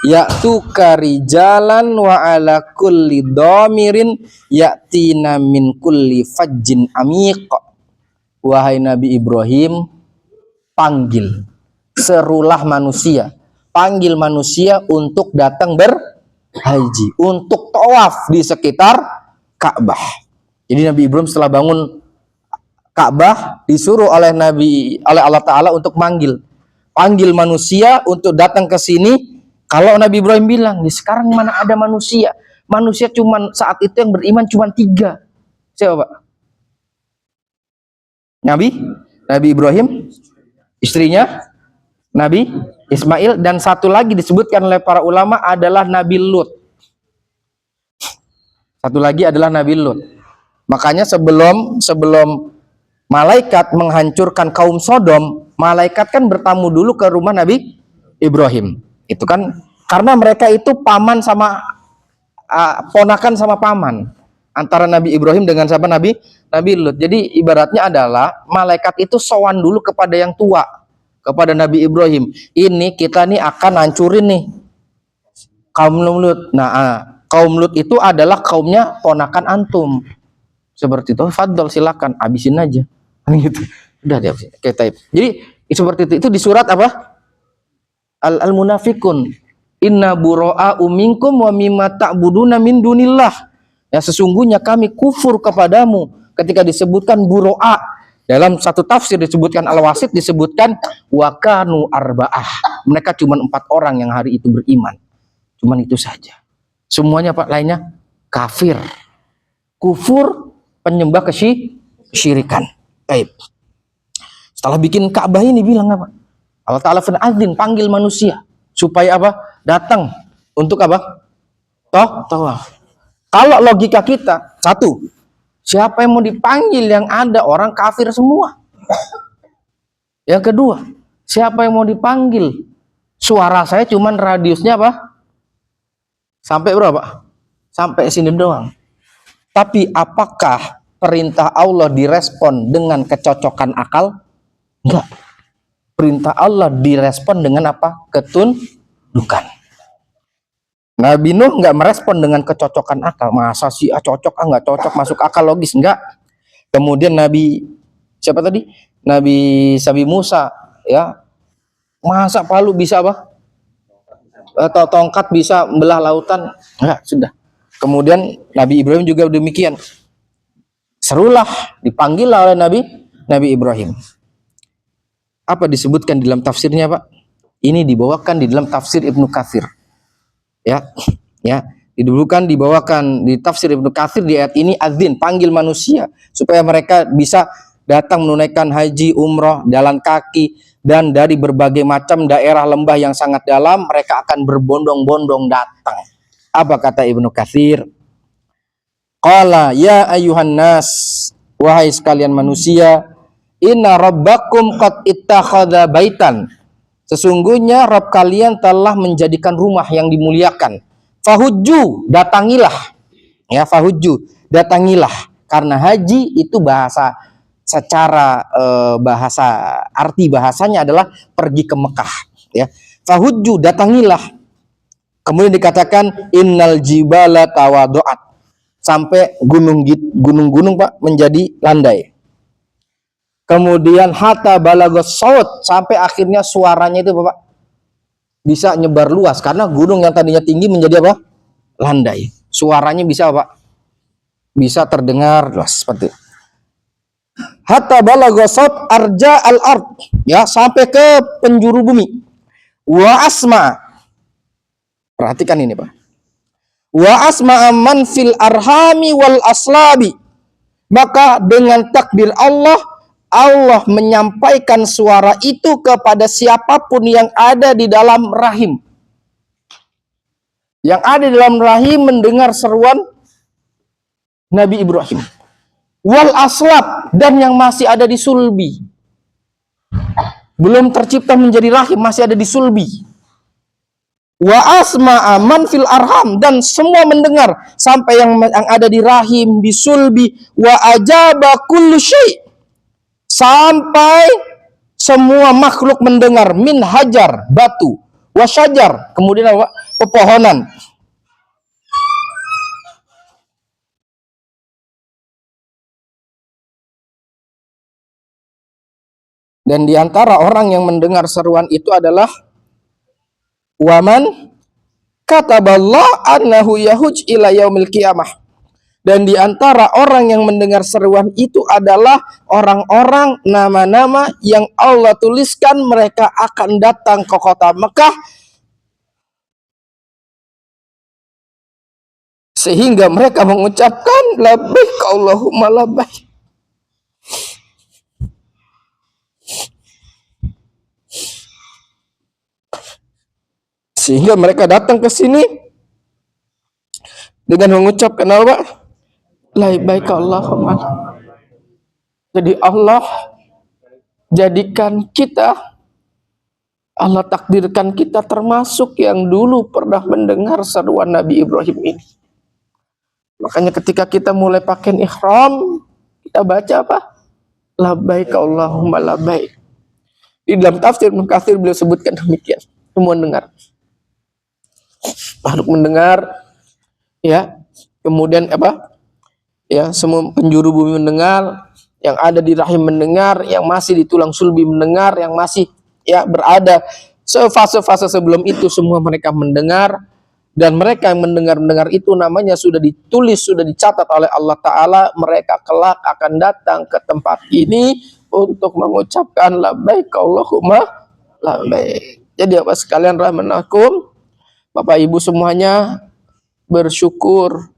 ya'tuka rijalan wa ala kulli dhamirin ya'tina min kulli fajjin amiq. Wahai Nabi Ibrahim, panggil, serulah manusia, panggil manusia untuk datang berhaji, untuk tawaf di sekitar Ka'bah. Jadi Nabi Ibrahim setelah bangun Ka'bah disuruh oleh Allah Ta'ala untuk panggil manusia untuk datang ke sini. Kalau Nabi Ibrahim bilang, di sekarang mana ada manusia? Manusia cuman saat itu yang beriman cuman 3. Siapa Pak? Nabi Ibrahim, istrinya Nabi Ismail, dan satu lagi disebutkan oleh para ulama adalah Nabi Lut. Satu lagi adalah Nabi Lut. Makanya sebelum malaikat menghancurkan kaum Sodom, malaikat kan bertamu dulu ke rumah Nabi Ibrahim. Itu kan karena mereka itu paman sama ponakan sama paman. Antara Nabi Ibrahim dengan siapa? Nabi Lut. Jadi ibaratnya adalah malaikat itu sowan dulu kepada yang tua, kepada Nabi Ibrahim. Ini kita nih akan hancurin nih kaum Lut. Nah, kaum Lut itu adalah kaumnya ponakan antum. Seperti itu. Fadl, silakan habisin aja. Gitu. Udah dia habisin. Oke, taib. Jadi seperti itu. Itu di surat apa? Al-Munafikun. Inna bura'a'u minkum wa mimma ta'buduna min dunillah. Ya, sesungguhnya kami kufur kepadamu. Ketika disebutkan buro'a, dalam satu tafsir disebutkan Al-Wasit, disebutkan wakanu arba'ah. Mereka cuma 4 orang yang hari itu beriman. Cuman itu saja. Semuanya Pak lainnya kafir. Kufur, penyembah kesyirikan. Baik. Setelah bikin Ka'bah ini bilang apa? Allah Ta'ala azin, panggil manusia supaya apa? Datang untuk apa? Tawaf. Kalau logika kita, satu, siapa yang mau dipanggil? Yang ada orang kafir semua. Yang kedua, siapa yang mau dipanggil? Suara saya cuman radiusnya apa? Sampai berapa? Sampai sini doang. Tapi apakah perintah Allah direspon dengan kecocokan akal? Enggak. Perintah Allah direspon dengan apa? Ketundukan. Nabi Nuh enggak merespon dengan kecocokan akal. Masa sih cocok, enggak cocok, masuk akal logis, enggak. Kemudian Nabi siapa tadi? Nabi Musa, ya. Masa palu bisa apa? Atau tongkat bisa belah lautan? Enggak, sudah. Kemudian Nabi Ibrahim juga demikian. Serulah, dipanggil oleh Nabi Ibrahim. Apa disebutkan di dalam tafsirnya, Pak? Ini dibawakan di dalam tafsir Ibnu Katsir. Ya, dibawakan di tafsir Ibnu Katsir di ayat ini, azin, panggil manusia supaya mereka bisa datang menunaikan haji, umroh, jalan kaki, dan dari berbagai macam daerah lembah yang sangat dalam mereka akan berbondong-bondong datang. Apa kata Ibnu Katsir? Qala ya ayuhan nas, wahai sekalian manusia, inna rabbakum qad ittakhadha baitan. Sesungguhnya Rabb kalian telah menjadikan rumah yang dimuliakan. Fahujju, datangilah. Ya, fahujju, datangilah. Karena haji itu bahasa secara arti bahasanya adalah pergi ke Mekah, ya. Fahujju, datangilah. Kemudian dikatakan innal jibala tawadu'at. Sampai gunung-gunung Pak menjadi landai. Kemudian hatta balagos saut, sampai akhirnya suaranya itu Bapak bisa nyebar luas karena gunung yang tadinya tinggi menjadi apa? Landai. Suaranya bisa Pak bisa terdengar luas seperti itu. Hatta balagos saut arja al-ard, ya, sampai ke penjuru bumi. Wa asma. Perhatikan ini Pak. Wa asma man fil arhami wal aslabi. Maka dengan takdir Allah menyampaikan suara itu kepada siapapun yang ada di dalam rahim. Yang ada di dalam rahim mendengar seruan Nabi Ibrahim. Wal aslab, dan yang masih ada di sulbi. Belum tercipta menjadi rahim, masih ada di sulbi. Wa asma'a man fil arham, dan semua mendengar sampai yang ada di rahim, di sulbi. Wa ajaba kullu syai', sampai semua makhluk mendengar, min hajar, batu, wa syajar, kemudian apa? Pepohonan. Dan di antara orang yang mendengar seruan itu adalah waman kataballah annahu yahuj ila yaumil qiyamah. Dan di antara orang yang mendengar seruan itu adalah orang-orang nama-nama yang Allah tuliskan mereka akan datang ke kota Mekah, sehingga mereka mengucapkan labbaik Allahumma labbaik. Sehingga mereka datang ke sini dengan mengucapkan apa? Labbaik Allahumma. Jadi Allah jadikan kita, Allah takdirkan kita termasuk yang dulu pernah mendengar seruan Nabi Ibrahim ini. Makanya ketika kita mulai pakai ihram, kita baca apa? Labbaik Allahumma labbaik. Di dalam tafsir Ibnu Katsir beliau sebutkan demikian. Semua dengar. Makhluk mendengar, ya. Kemudian apa? Ya, semua penjuru bumi mendengar, yang ada di rahim mendengar, yang masih di tulang sulbi mendengar, yang masih ya berada fase-fase sebelum itu semua mereka mendengar. Dan mereka yang mendengar itu namanya sudah ditulis, sudah dicatat oleh Allah Ta'ala. Mereka kelak akan datang ke tempat ini untuk mengucapkan labbaik Allahumma labbaik. Jadi apa sekalian rahmanakum, Bapak Ibu semuanya, bersyukur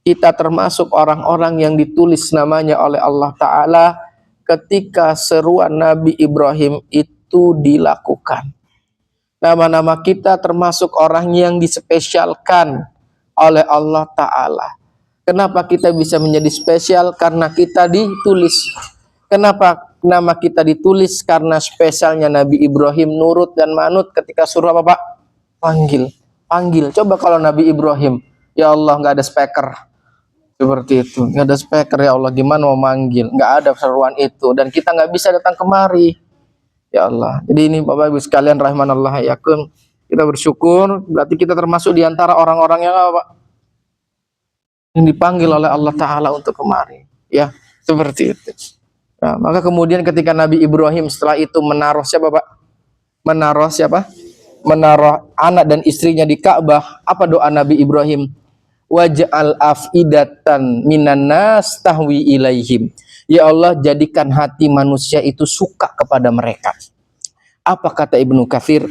kita termasuk orang-orang yang ditulis namanya oleh Allah Ta'ala ketika seruan Nabi Ibrahim itu dilakukan. Nama-nama kita termasuk orang yang dispesialkan oleh Allah Ta'ala. Kenapa kita bisa menjadi spesial? Karena kita ditulis. Kenapa nama kita ditulis? Karena spesialnya Nabi Ibrahim nurut dan manut ketika suruh apa Pak? Panggil. Coba kalau Nabi Ibrahim, ya Allah nggak ada speaker. Seperti itu, nggak ada speaker, ya Allah gimana mau manggil, nggak ada seruan itu, dan kita nggak bisa datang kemari, ya Allah. Jadi ini Bapak Ibu sekalian rahimanallah yakum, kita bersyukur, berarti kita termasuk diantara orang-orang yang apa? Yang dipanggil oleh Allah Ta'ala untuk kemari, ya seperti itu. Nah, maka kemudian ketika Nabi Ibrahim setelah itu menaruh siapa Pak? Menaruh anak dan istrinya di Ka'bah. Apa doa Nabi Ibrahim? Waj'al afidatan minan nas tahwi ilaihim. Ya Allah, jadikan hati manusia itu suka kepada mereka. Apa kata Ibnu Katsir?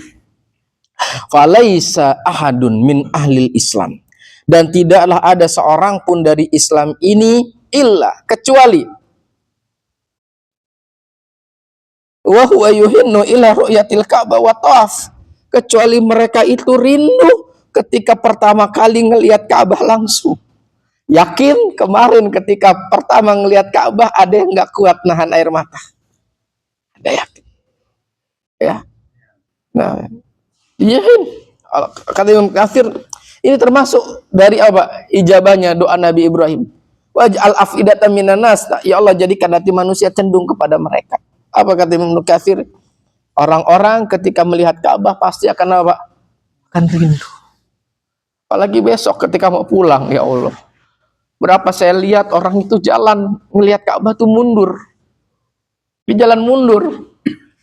Falaisa ahadun min ahlil Islam. Dan tidaklah ada seorang pun dari Islam ini illa kecuali wa huwa yuhinnu ila ru'yatil Ka'bah wa tawaf. Kecuali mereka itu rindu ketika pertama kali ngelihat Ka'bah langsung. Yakin kemarin ketika pertama ngelihat Ka'bah ada yang nggak kuat nahan air mata. Ada yakin? Ya. Nah, yakin. Kata Imam Katsir, ini termasuk dari apa? Ijabahnya doa Nabi Ibrahim. Waj'al afidatan minan nas. Ya Allah, jadikan hati manusia cenderung kepada mereka. Apa kata Imam Katsir? Orang-orang ketika melihat Ka'bah pasti akan apa? Akan rindu. Apalagi besok ketika mau pulang, ya Allah. Berapa saya lihat orang itu jalan ngelihat Ka'bah tuh mundur. Di jalan mundur.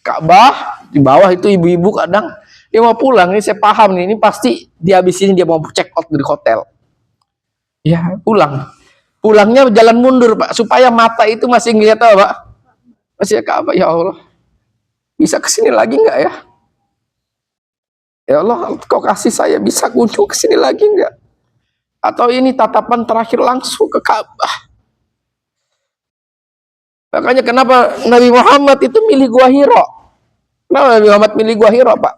Ka'bah di bawah itu ibu-ibu kadang dia mau pulang, ini saya paham nih, ini pasti dia habis ini dia mau check out dari hotel. Ya, pulang. Pulangnya jalan mundur, Pak, supaya mata itu masih ngelihat apa, Pak? Masih Ka'bah, ya Allah. Bisa kesini lagi enggak ya? Ya Allah, kau kasih saya bisa kunjung ke sini lagi enggak? Atau ini tatapan terakhir langsung ke Ka'bah? Makanya kenapa Nabi Muhammad itu milih Gua Hira? Kenapa Nabi Muhammad milih Gua Hira, Pak?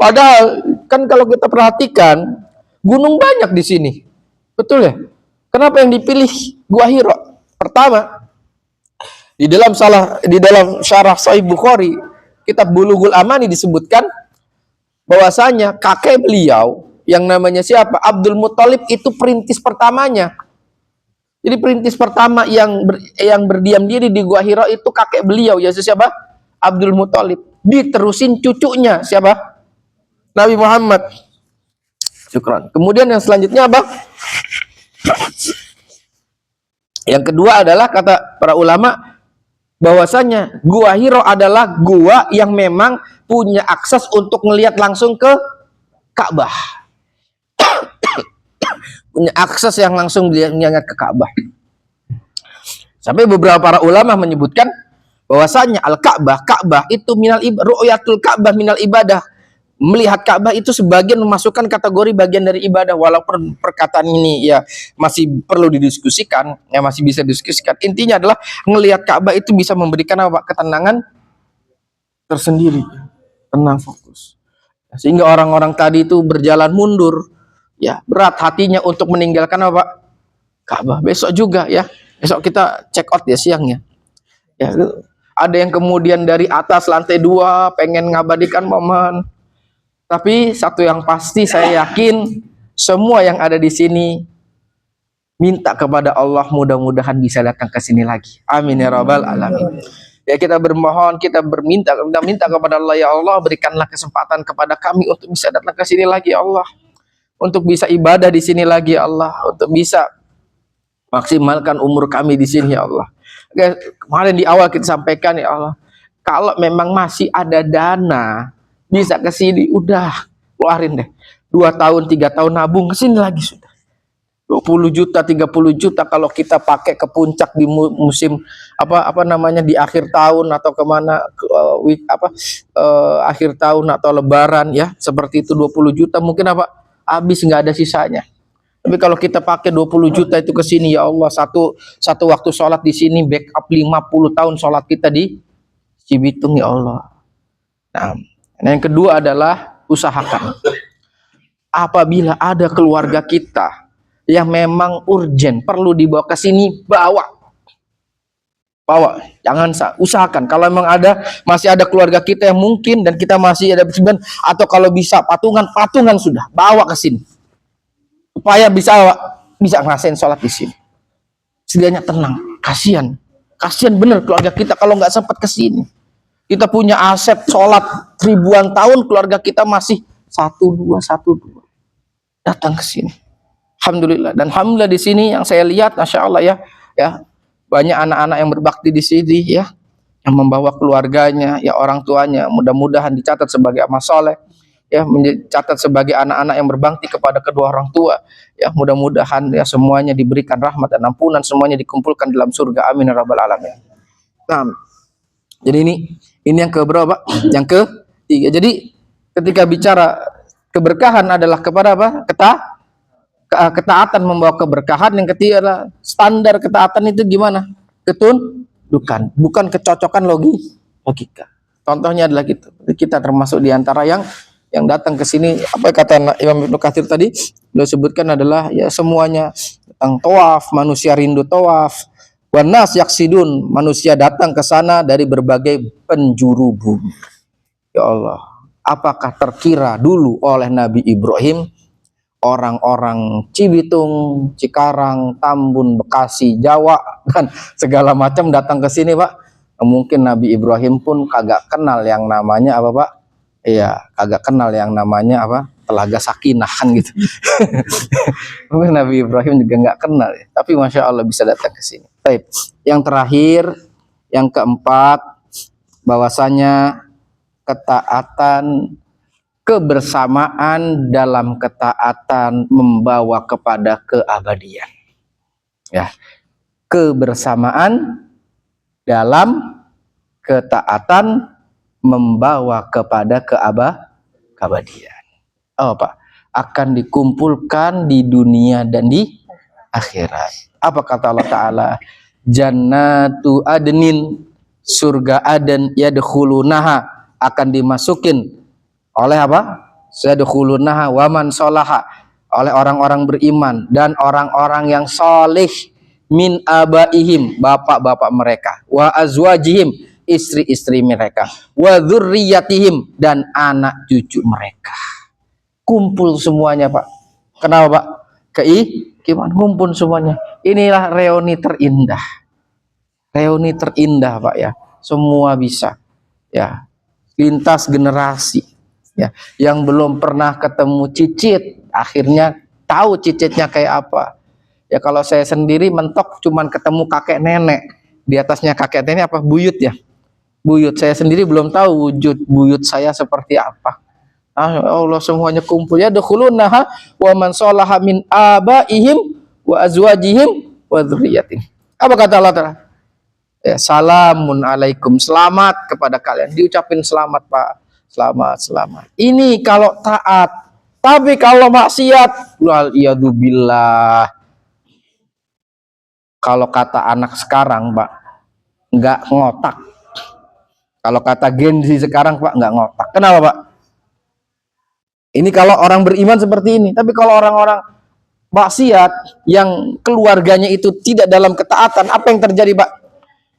Padahal kan kalau kita perhatikan, Gunung banyak di sini. Betul ya? Kenapa yang dipilih Gua Hira? Pertama, di dalam syarah Sahih Bukhari, kitab Bulughul Amani disebutkan bahwasanya kakek beliau yang namanya siapa? Abdul Muthalib itu perintis pertamanya. Jadi perintis pertama yang berdiam diri di Gua Hira itu kakek beliau, yaitu siapa? Abdul Muthalib. Diterusin cucunya siapa? Nabi Muhammad. Syukran. Kemudian yang selanjutnya apa? Yang kedua adalah kata para ulama bahwasanya Gua Hira adalah gua yang memang punya akses untuk melihat langsung ke Ka'bah. Punya akses yang langsung melihat ke Ka'bah. Sampai beberapa para ulama menyebutkan bahwasanya Ka'bah itu ru'yatul Ka'bah minal ibadah. Melihat Ka'bah itu sebagian memasukkan kategori bagian dari ibadah, walaupun perkataan ini ya masih perlu didiskusikan, ya masih bisa didiskusikan. Intinya adalah melihat Ka'bah itu bisa memberikan apa? Ketenangan tersendiri, tenang, fokus. Sehingga orang-orang tadi itu berjalan mundur, ya berat hatinya untuk meninggalkan apa? Ka'bah. Besok juga ya, besok kita check out ya siangnya. Ya, ada yang kemudian dari atas lantai 2 pengen ngabadikan momen. Tapi satu yang pasti saya yakin semua yang ada di sini minta kepada Allah mudah-mudahan bisa datang ke sini lagi. Amin ya rabbal alamin. Ya kita bermohon, kita minta kepada Allah, ya Allah berikanlah kesempatan kepada kami untuk bisa datang ke sini lagi ya Allah. Untuk bisa ibadah di sini lagi ya Allah, untuk bisa maksimalkan umur kami di sini ya Allah. Kemarin di awal kita sampaikan ya Allah, kalau memang masih ada dana bisa ke sini, udah keluarin deh 2 tahun 3 tahun nabung ke sini lagi sudah. 20 juta 30 juta kalau kita pakai ke puncak di musim apa namanya di akhir tahun atau kemana akhir tahun atau lebaran ya, seperti itu 20 juta mungkin apa habis, nggak ada sisanya. Tapi kalau kita pakai 20 juta itu ke sini ya Allah, satu waktu sholat di sini backup 50 tahun sholat kita di Cibitung ya Allah. Nah, yang kedua adalah usahakan apabila ada keluarga kita yang memang urgent perlu dibawa ke sini, bawa, jangan usahakan kalau memang masih ada keluarga kita yang mungkin dan kita masih ada beban, atau kalau bisa patungan sudah bawa ke sini supaya bisa ngerasain sholat di sini. Setidaknya tenang, kasihan bener keluarga kita kalau nggak sempat ke sini. Kita punya aset sholat ribuan tahun, keluarga kita masih satu dua datang ke sini. Alhamdulillah, dan alhamdulillah di sini yang saya lihat, masya Allah ya banyak anak-anak yang berbakti di sini ya, yang membawa keluarganya ya, orang tuanya, mudah-mudahan dicatat sebagai amal soleh ya, mencatat sebagai anak-anak yang berbakti kepada kedua orang tua ya, mudah-mudahan ya semuanya diberikan rahmat dan ampunan, semuanya dikumpulkan dalam surga, amin ya rabbal alamin. Nah, jadi ini yang keberapa? Yang ketiga. Jadi ketika bicara keberkahan adalah kepada apa? Ketaatan membawa keberkahan. Yang ketiga adalah standar ketaatan itu gimana? Ketundukan, bukan kecocokan logika. Contohnya adalah gitu. Kita termasuk diantara yang datang ke sini. Apa kata Imam Ibnu Katsir tadi? Beliau sebutkan adalah ya semuanya tentang tawaf, manusia rindu tawaf. Wanas yaksidun, manusia datang ke sana dari berbagai penjuru bumi. Ya Allah, apakah terkira dulu oleh Nabi Ibrahim orang-orang Cibitung, Cikarang, Tambun, Bekasi, Jawa dan segala macam datang ke sini, Pak? Mungkin Nabi Ibrahim pun kagak kenal yang namanya apa, Pak? Iya, kagak kenal yang namanya apa? Telaga Sakinah kan gitu. Mungkin Nabi Ibrahim juga nggak kenal ya. Tapi masya Allah bisa datang ke sini. Baik. Yang terakhir, yang keempat, bahwasanya ketaatan, kebersamaan dalam ketaatan membawa kepada keabadian. Ya, kebersamaan dalam ketaatan membawa kepada keabadian. Oh, Pak, akan dikumpulkan di dunia dan di akhirat. Apa kata Allah Ta'ala? Jannatu adnin, surga Aden, yadkhulunaha, akan dimasukin oleh apa? Yadkhulunaha waman sholaha, oleh orang-orang beriman dan orang-orang yang soleh min abaihim, bapak-bapak mereka, wa azwajihim, istri-istri mereka, wa dzurriyyatihim, dan anak cucu mereka. Kumpul semuanya, Pak. Kenapa, Pak? Gimana kumpul semuanya? Inilah reuni terindah. Reuni terindah, Pak, ya. Semua bisa. Ya. Lintas generasi. Ya, yang belum pernah ketemu cicit akhirnya tahu cicitnya kayak apa. Ya, kalau saya sendiri mentok cuman ketemu kakek nenek, di atasnya kakek nenek apa buyut ya, buyut. Saya sendiri belum tahu wujud buyut saya seperti apa. Allah, semuanya kumpul ya, dukhulunaha wa man sholaha min abaihim wa azwajihim wa dzurriyyatihim. Apa kata Allah Ta'ala? Ya, salamun alaikum, selamat kepada kalian. Diucapin selamat, Pak. Selamat, selamat. Ini kalau taat. Tapi kalau maksiat, waliyadzubillah. Kalau kata anak sekarang, Pak, nggak ngotak. Kalau kata Gen Z sekarang, Pak, nggak ngotak. Kenapa, Pak? Ini kalau orang beriman seperti ini. Tapi kalau orang-orang maksiat yang keluarganya itu tidak dalam ketaatan, apa yang terjadi, Pak?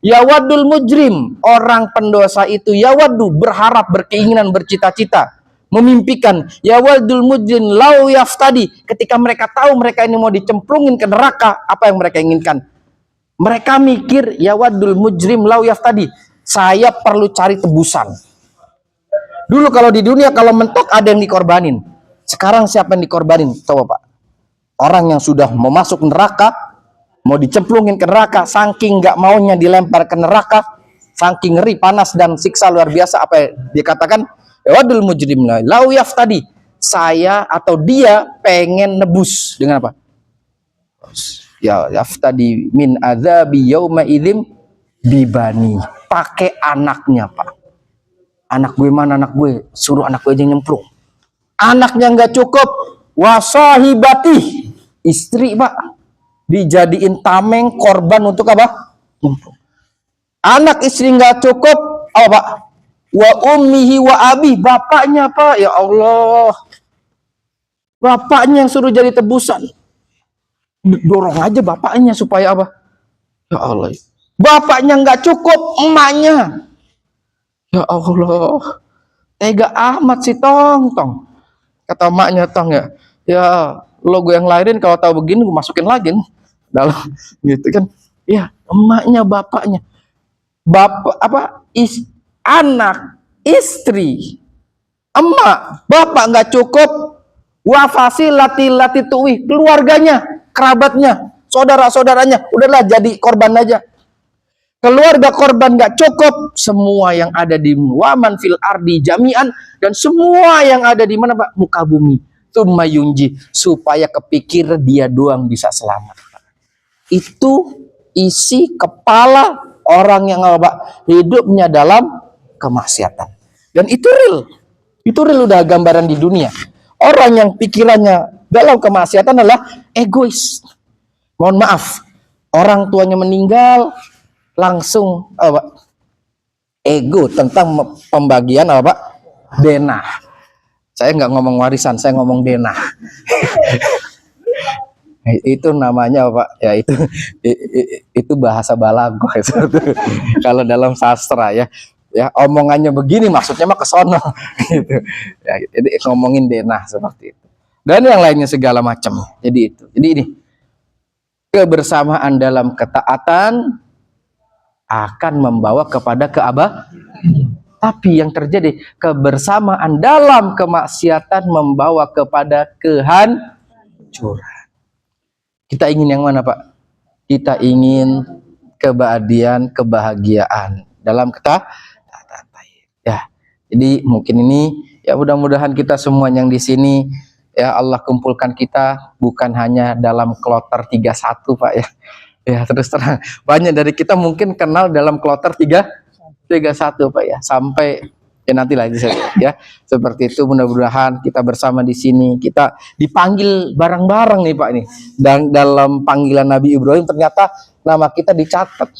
Yawadul mujrim, orang pendosa itu yawadu, berharap, berkeinginan, bercita-cita, memimpikan. Yawadul mujrim lau yaftadi, ketika mereka tahu mereka ini mau dicemplungin ke neraka, apa yang mereka inginkan? Mereka mikir yawadul mujrim lau yaftadi, saya perlu cari tebusan. Dulu kalau di dunia kalau mentok ada yang dikorbanin. Sekarang siapa yang dikorbanin? Tahu, Pak? Orang yang sudah mau masuk neraka, mau dicemplungin ke neraka, saking nggak maunya dilempar ke neraka, saking ngeri, panas dan siksa luar biasa, apa yang dikatakan? Wadul mujrim lau yaftadi, saya atau dia pengen nebus dengan apa? Ya yaftadi min adzabi yauma idzim bibani, pakai anaknya, Pak. Anak gue mana, anak gue? Suruh anak gue aja nyemplung. Anaknya nggak cukup, wasahibati, istri, Pak, dijadiin tameng, korban untuk apa? Nyemplung. Anak istri nggak cukup, apa, Pak? Wa ummihi wa abi, bapaknya, Pak. Ya Allah, bapaknya yang suruh jadi tebusan. Dorong aja bapaknya supaya apa? Ya Allah, bapaknya nggak cukup, emaknya. Ya Allah, tega amat sih, tong. Kata emaknya, tong, ya lo gue yang lahirin, kalau tahu begini gue masukin lagi nih dalam gitu kan. Ya, emaknya, bapaknya, bapak apa, anak, istri, emak, bapak nggak cukup, wafasi lati tuwi, keluarganya, kerabatnya, saudara-saudaranya, udahlah jadi korban aja. Keluarga korban nggak cukup, semua yang ada di waman fil ardi jami'an, dan semua yang ada di mana, Pak? Muka bumi. Tsumma yunji, supaya kepikir dia doang bisa selamat. Itu isi kepala orang yang apa? Hidupnya dalam kemaksiatan. Dan itu real. Itu real, udah gambaran di dunia. Orang yang pikirannya dalam kemaksiatan adalah egois. Mohon maaf, orang tuanya meninggal, langsung apa? Ego tentang pembagian apa? Denah. Saya nggak ngomong warisan, saya ngomong denah. Itu namanya Pak, ya itu bahasa balago. Kalau dalam sastra ya omongannya begini, maksudnya mah kesono gitu. Ya, jadi ngomongin denah seperti itu. Dan yang lainnya segala macam. Jadi itu. Jadi ini kebersamaan dalam ketaatan akan membawa kepada tapi yang terjadi kebersamaan dalam kemaksiatan membawa kepada kehancuran. Kita ingin yang mana, Pak? Kita ingin kebahagiaan dalam ketaatan. Ya. Jadi mungkin ini ya mudah-mudahan kita semua yang di sini ya Allah kumpulkan kita bukan hanya dalam kloter 31, Pak ya. Ya, terus terang banyak dari kita mungkin kenal dalam kloter 31, Pak ya, sampai ya nanti lagi ya seperti itu. Mudah-mudahan kita bersama di sini, kita dipanggil bareng-bareng nih, Pak nih, dan dalam panggilan Nabi Ibrahim ternyata nama kita dicatat.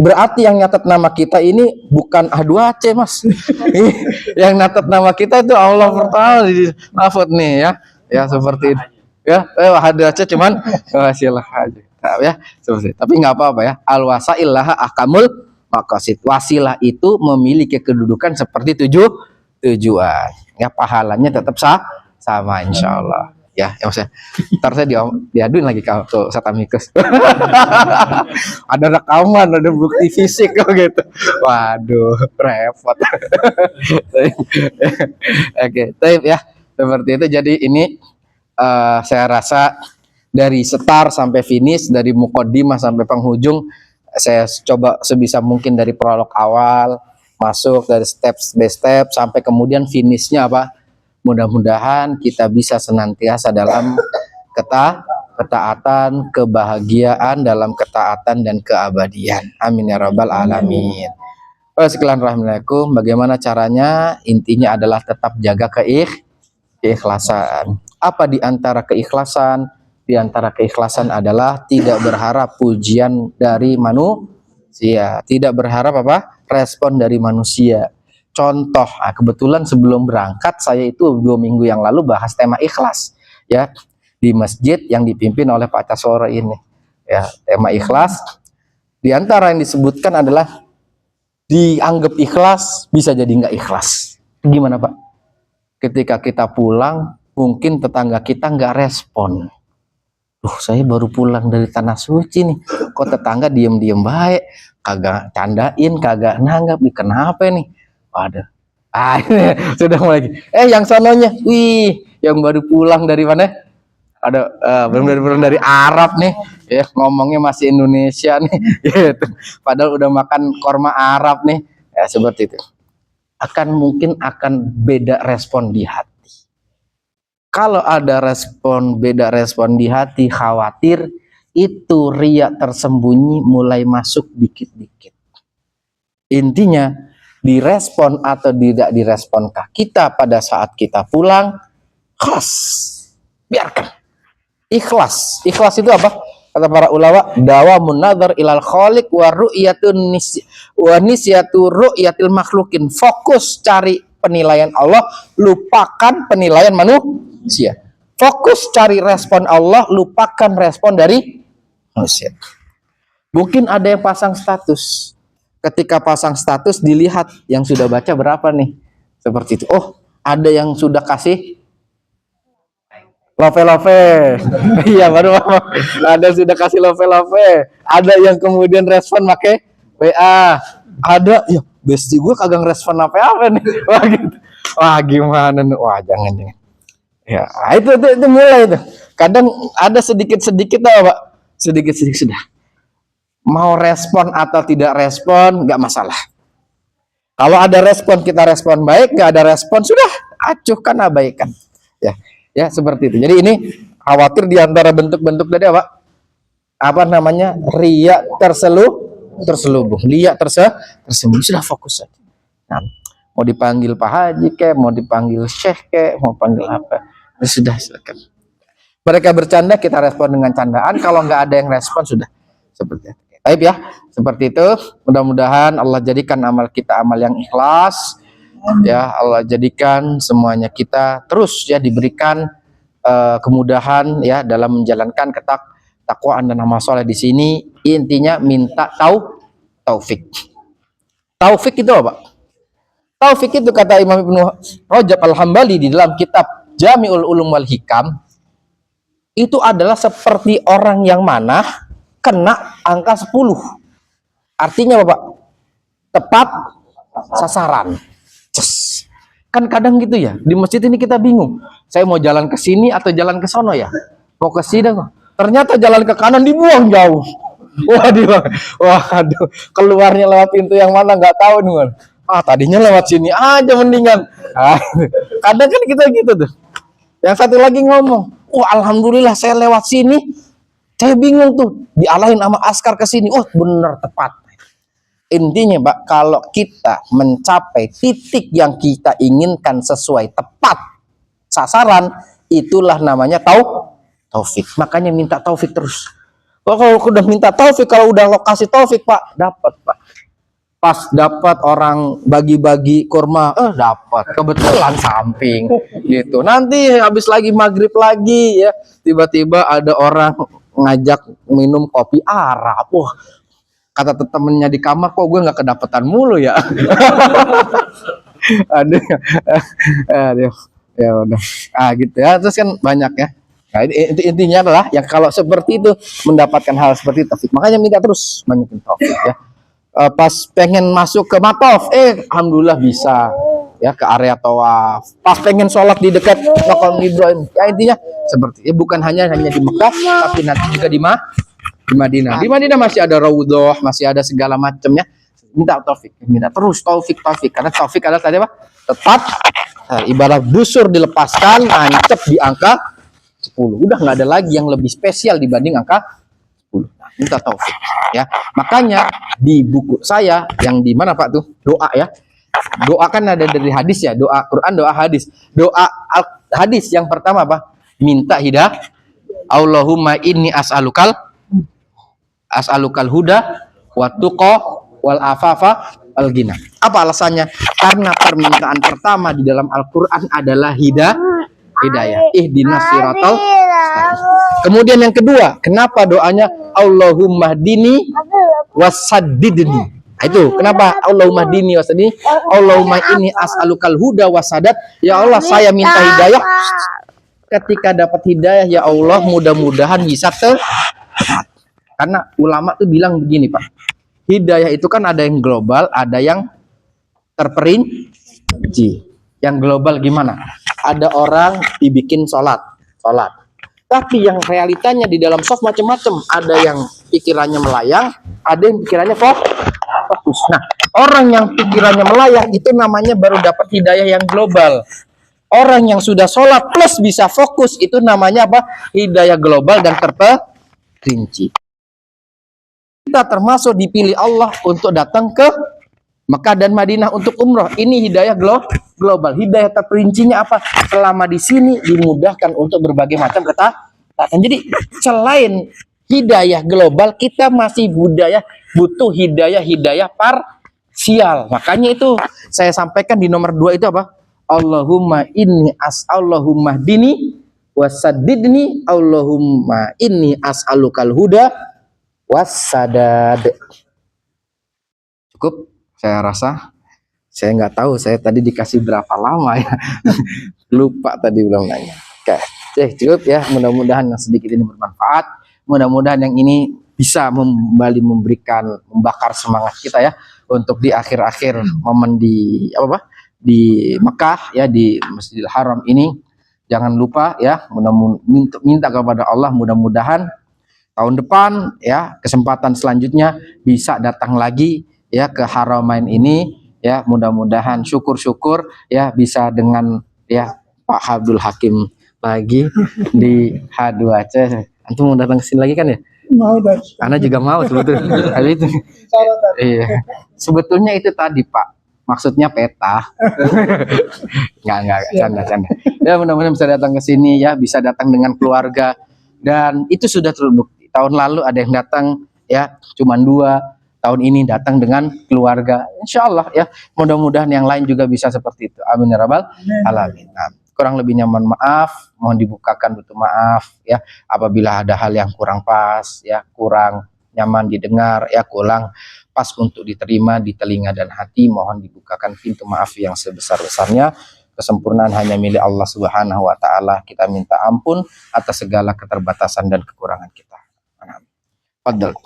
Berarti yang nyatat nama kita ini bukan A2C, Mas. Yang nyatat nama kita itu Allah pertama di mahfud nih ya seperti itu. Ya, ada aja cuman wasilah aja. Nah, ya, selesai. Tapi nggak apa-apa ya. Al wasail laha ahkamul maqasid. Wasilah itu memiliki kedudukan seperti tujuan. Ya, pahalanya tetap sama insyaallah. Ya, maksudnya. Ntar saya diaduin lagi kalau tuh Satamikus. Ada rekaman, ada bukti fisik kok gitu. Waduh, repot. Oke, taib ya. Seperti itu. Jadi ini saya rasa dari start sampai finish, dari mukaddimah sampai penghujung, saya coba sebisa mungkin dari prolog awal masuk dari step by step sampai kemudian finishnya apa. Mudah-mudahan kita bisa senantiasa dalam ketaatan, kebahagiaan dalam ketaatan dan keabadian. Amin ya rabbal alamin. Sekian rahimahku. Bagaimana caranya? Intinya adalah tetap jaga keikhlasan. Apa di antara keikhlasan? Di antara keikhlasan adalah tidak berharap pujian dari manusia, tidak berharap apa? Respon dari manusia. Contoh, kebetulan sebelum berangkat saya itu 2 minggu yang lalu bahas tema ikhlas ya di masjid yang dipimpin oleh Pak Casoro ini. Ya, tema ikhlas. Di antara yang disebutkan adalah dianggap ikhlas bisa jadi nggak ikhlas. Gimana Pak? Ketika kita pulang, mungkin tetangga kita nggak respon. Saya baru pulang dari tanah suci nih, kok tetangga diem-diem baik, kagak candain, kagak nanggap, kenapa nih? Ada, sudah mulai. Yang sononya, wih, yang baru pulang dari mana? Ada, belum dari Arab nih, ya ngomongnya masih Indonesia nih, gitu. Padahal udah makan korma Arab nih, ya seperti itu. Mungkin akan beda respon di hati. Kalau ada beda respon di hati, khawatir itu riya tersembunyi mulai masuk dikit-dikit. Intinya, direspon atau tidak diresponkah kita pada saat kita pulang, khas, biarkan. Ikhlas itu apa? Kata para ulama, dawamun nazar ilal khaliq wa nisyatu ru'yatil makhlukin. Fokus cari penilaian Allah, lupakan penilaian manusia. Fokus cari respon Allah, lupakan respon dari manusia. Mungkin ada yang pasang status. Ketika pasang status dilihat yang sudah baca berapa nih, seperti itu. Oh, ada yang sudah kasih love, iya baru ada sudah kasih love, ada yang kemudian respon pakai WA, ada ya bestie gue kagak respon apa nih, wah gitu, wah gimana nih, wah jangan ya itu mulai itu. Kadang ada sedikit tau Pak, sedikit sudah. Mau respon atau tidak respon, nggak masalah. Kalau ada respon, kita respon baik. Nggak ada respon, sudah acuhkan, abaikan. Ya seperti itu. Jadi ini khawatir di antara bentuk-bentuk tadi apa? Apa namanya? Riya terselubung. Riya tersembunyi. Sudah fokus saja. Nah, mau dipanggil Pak Haji kek, mau dipanggil Syekh kek, mau panggil apa? Sudah silakan. Mereka bercanda, kita respon dengan candaan. Kalau nggak ada yang respon, sudah seperti itu. Baik ya, seperti itu. Mudah-mudahan Allah jadikan amal kita amal yang ikhlas. Ya, Allah jadikan semuanya kita terus ya diberikan kemudahan ya dalam menjalankan ketakwaan dan amal soleh di sini. Intinya minta taufik. Taufik itu apa? Taufik itu kata Imam Ibnu Rajab Al-Hambali di dalam kitab Jami'ul Ulum wal Hikam, itu adalah seperti orang yang mana kena angka 10. Artinya Bapak, tepat sasaran. Kan kadang gitu ya, di masjid ini kita bingung. Saya mau jalan ke sini atau jalan ke sono ya? Mau ke sini kok. Ternyata jalan ke kanan dibuang jauh. Waduh, keluarnya lewat pintu yang mana nggak tahu nih. Tadinya lewat sini aja mendingan. Kadang kan kita gitu tuh. Yang satu lagi ngomong, alhamdulillah saya lewat sini. Saya bingung tuh, dialahin sama askar ke sini. Bener tepat. Intinya, Pak, kalau kita mencapai titik yang kita inginkan sesuai tepat sasaran, itulah namanya taufik. Makanya minta taufik terus. Kalau udah minta taufik, kalau udah lokasi taufik, Pak, dapat, Pak. pas dapat orang bagi-bagi kurma, dapat kebetulan samping gitu. Nanti habis lagi maghrib lagi ya, tiba-tiba ada orang ngajak minum kopi Arab. Wah, kata temennya di kamar, kok gue nggak kedapetan mulu ya. Aduh, aduh, ya udah, gitu ya. Terus kan banyak ya. Nah, intinya adalah ya kalau seperti itu mendapatkan hal seperti taufik, makanya minta terus banyakin taufik ya. Pas pengen masuk ke matof, alhamdulillah bisa ya ke area tawaf. Pas pengen sholat di dekat makam Ibrahim, ya intinya seperti bukan hanya di Mekah, tapi nanti juga di Madinah. Di Madinah masih ada raudhah, masih ada segala macamnya. Minta taufik, minta terus taufik, karena taufik adalah tadi apa? Tepat, ibarat busur dilepaskan, nancep di angka 10. Udah nggak ada lagi yang lebih spesial dibanding angka 10. Nah, minta taufik ya. Makanya di buku saya yang di mana Pak tuh? Doa ya. Doa kan ada dari hadis ya, doa Quran, doa hadis. Doa hadis yang pertama apa? Minta hidayah. Allahumma inni as'alukal huda wa tuqa wal afafa al ghina. Apa alasannya? Karena permintaan pertama di dalam Al-Qur'an adalah hidayah. Ihdinas siratal mustaqim. Kemudian yang kedua, kenapa doanya Allahumma hdini wasaddidni? Itu kenapa Allahumma hdini wasaddidni? Allahumma inni as'alukal huda wasadat. Ya Allah, saya minta hidayah. Ketika dapat hidayah, ya Allah, mudah-mudahan bisa karena ulama tuh bilang begini Pak, hidayah itu kan ada yang global, ada yang terperinci. Yang global gimana? Ada orang dibikin sholat, tapi yang realitanya di dalam soft macam-macam. Ada yang pikirannya melayang, ada yang pikirannya fokus. Nah, orang yang pikirannya melayang itu namanya baru dapat hidayah yang global. Orang yang sudah sholat plus bisa fokus itu namanya apa? Hidayah global dan terperinci. Kita termasuk dipilih Allah untuk datang ke Mekah dan Madinah untuk umroh. Ini hidayah global. Hidayah terperincinya apa? Selama di sini dimudahkan untuk berbagai macam ketaatan. Jadi selain hidayah global, kita masih butuh hidayah parsial. Makanya itu saya sampaikan di nomor 2 itu apa? Allahumma hdini wasaddidni. Allahumma inni as'alukal huda wassadad. Cukup, saya rasa. Saya nggak tahu saya tadi dikasih berapa lama ya. Lupa tadi belum nanya. Oke, cukup ya. Mudah-mudahan yang sedikit ini bermanfaat. Mudah-mudahan yang ini bisa kembali membakar semangat kita ya untuk di akhir-akhir momen di di Mekah ya, di Masjidil Haram ini. Jangan lupa ya, minta kepada Allah mudah-mudahan tahun depan ya, kesempatan selanjutnya bisa datang lagi ya ke Haramain ini ya. Mudah-mudahan syukur-syukur ya bisa dengan ya Pak Abdul Hakim lagi di H2C. Antum mau datang ke sini lagi kan ya? Mau dan. Karena juga mau sebetulnya. Itu. Iya. Sebetulnya itu tadi Pak. Maksudnya peta. Enggak, canda. Ya mudah-mudahan bisa datang ke sini ya, bisa datang dengan keluarga, dan itu sudah terbukti. Tahun lalu ada yang datang ya cuman 2, tahun ini datang dengan keluarga. Insya Allah ya, mudah-mudahan yang lain juga bisa seperti itu. Amin ya rabbal alamin. Nah, kurang lebihnya mohon maaf, mohon dibukakan butuh maaf ya apabila ada hal yang kurang pas ya, kurang nyaman didengar ya, kurang pas untuk diterima di telinga dan hati, mohon dibukakan pintu maaf yang sebesar-besarnya. Kesempurnaan hanya milik Allah Subhanahu wa taala. Kita minta ampun atas segala keterbatasan dan kekurangan kita. Fadhal.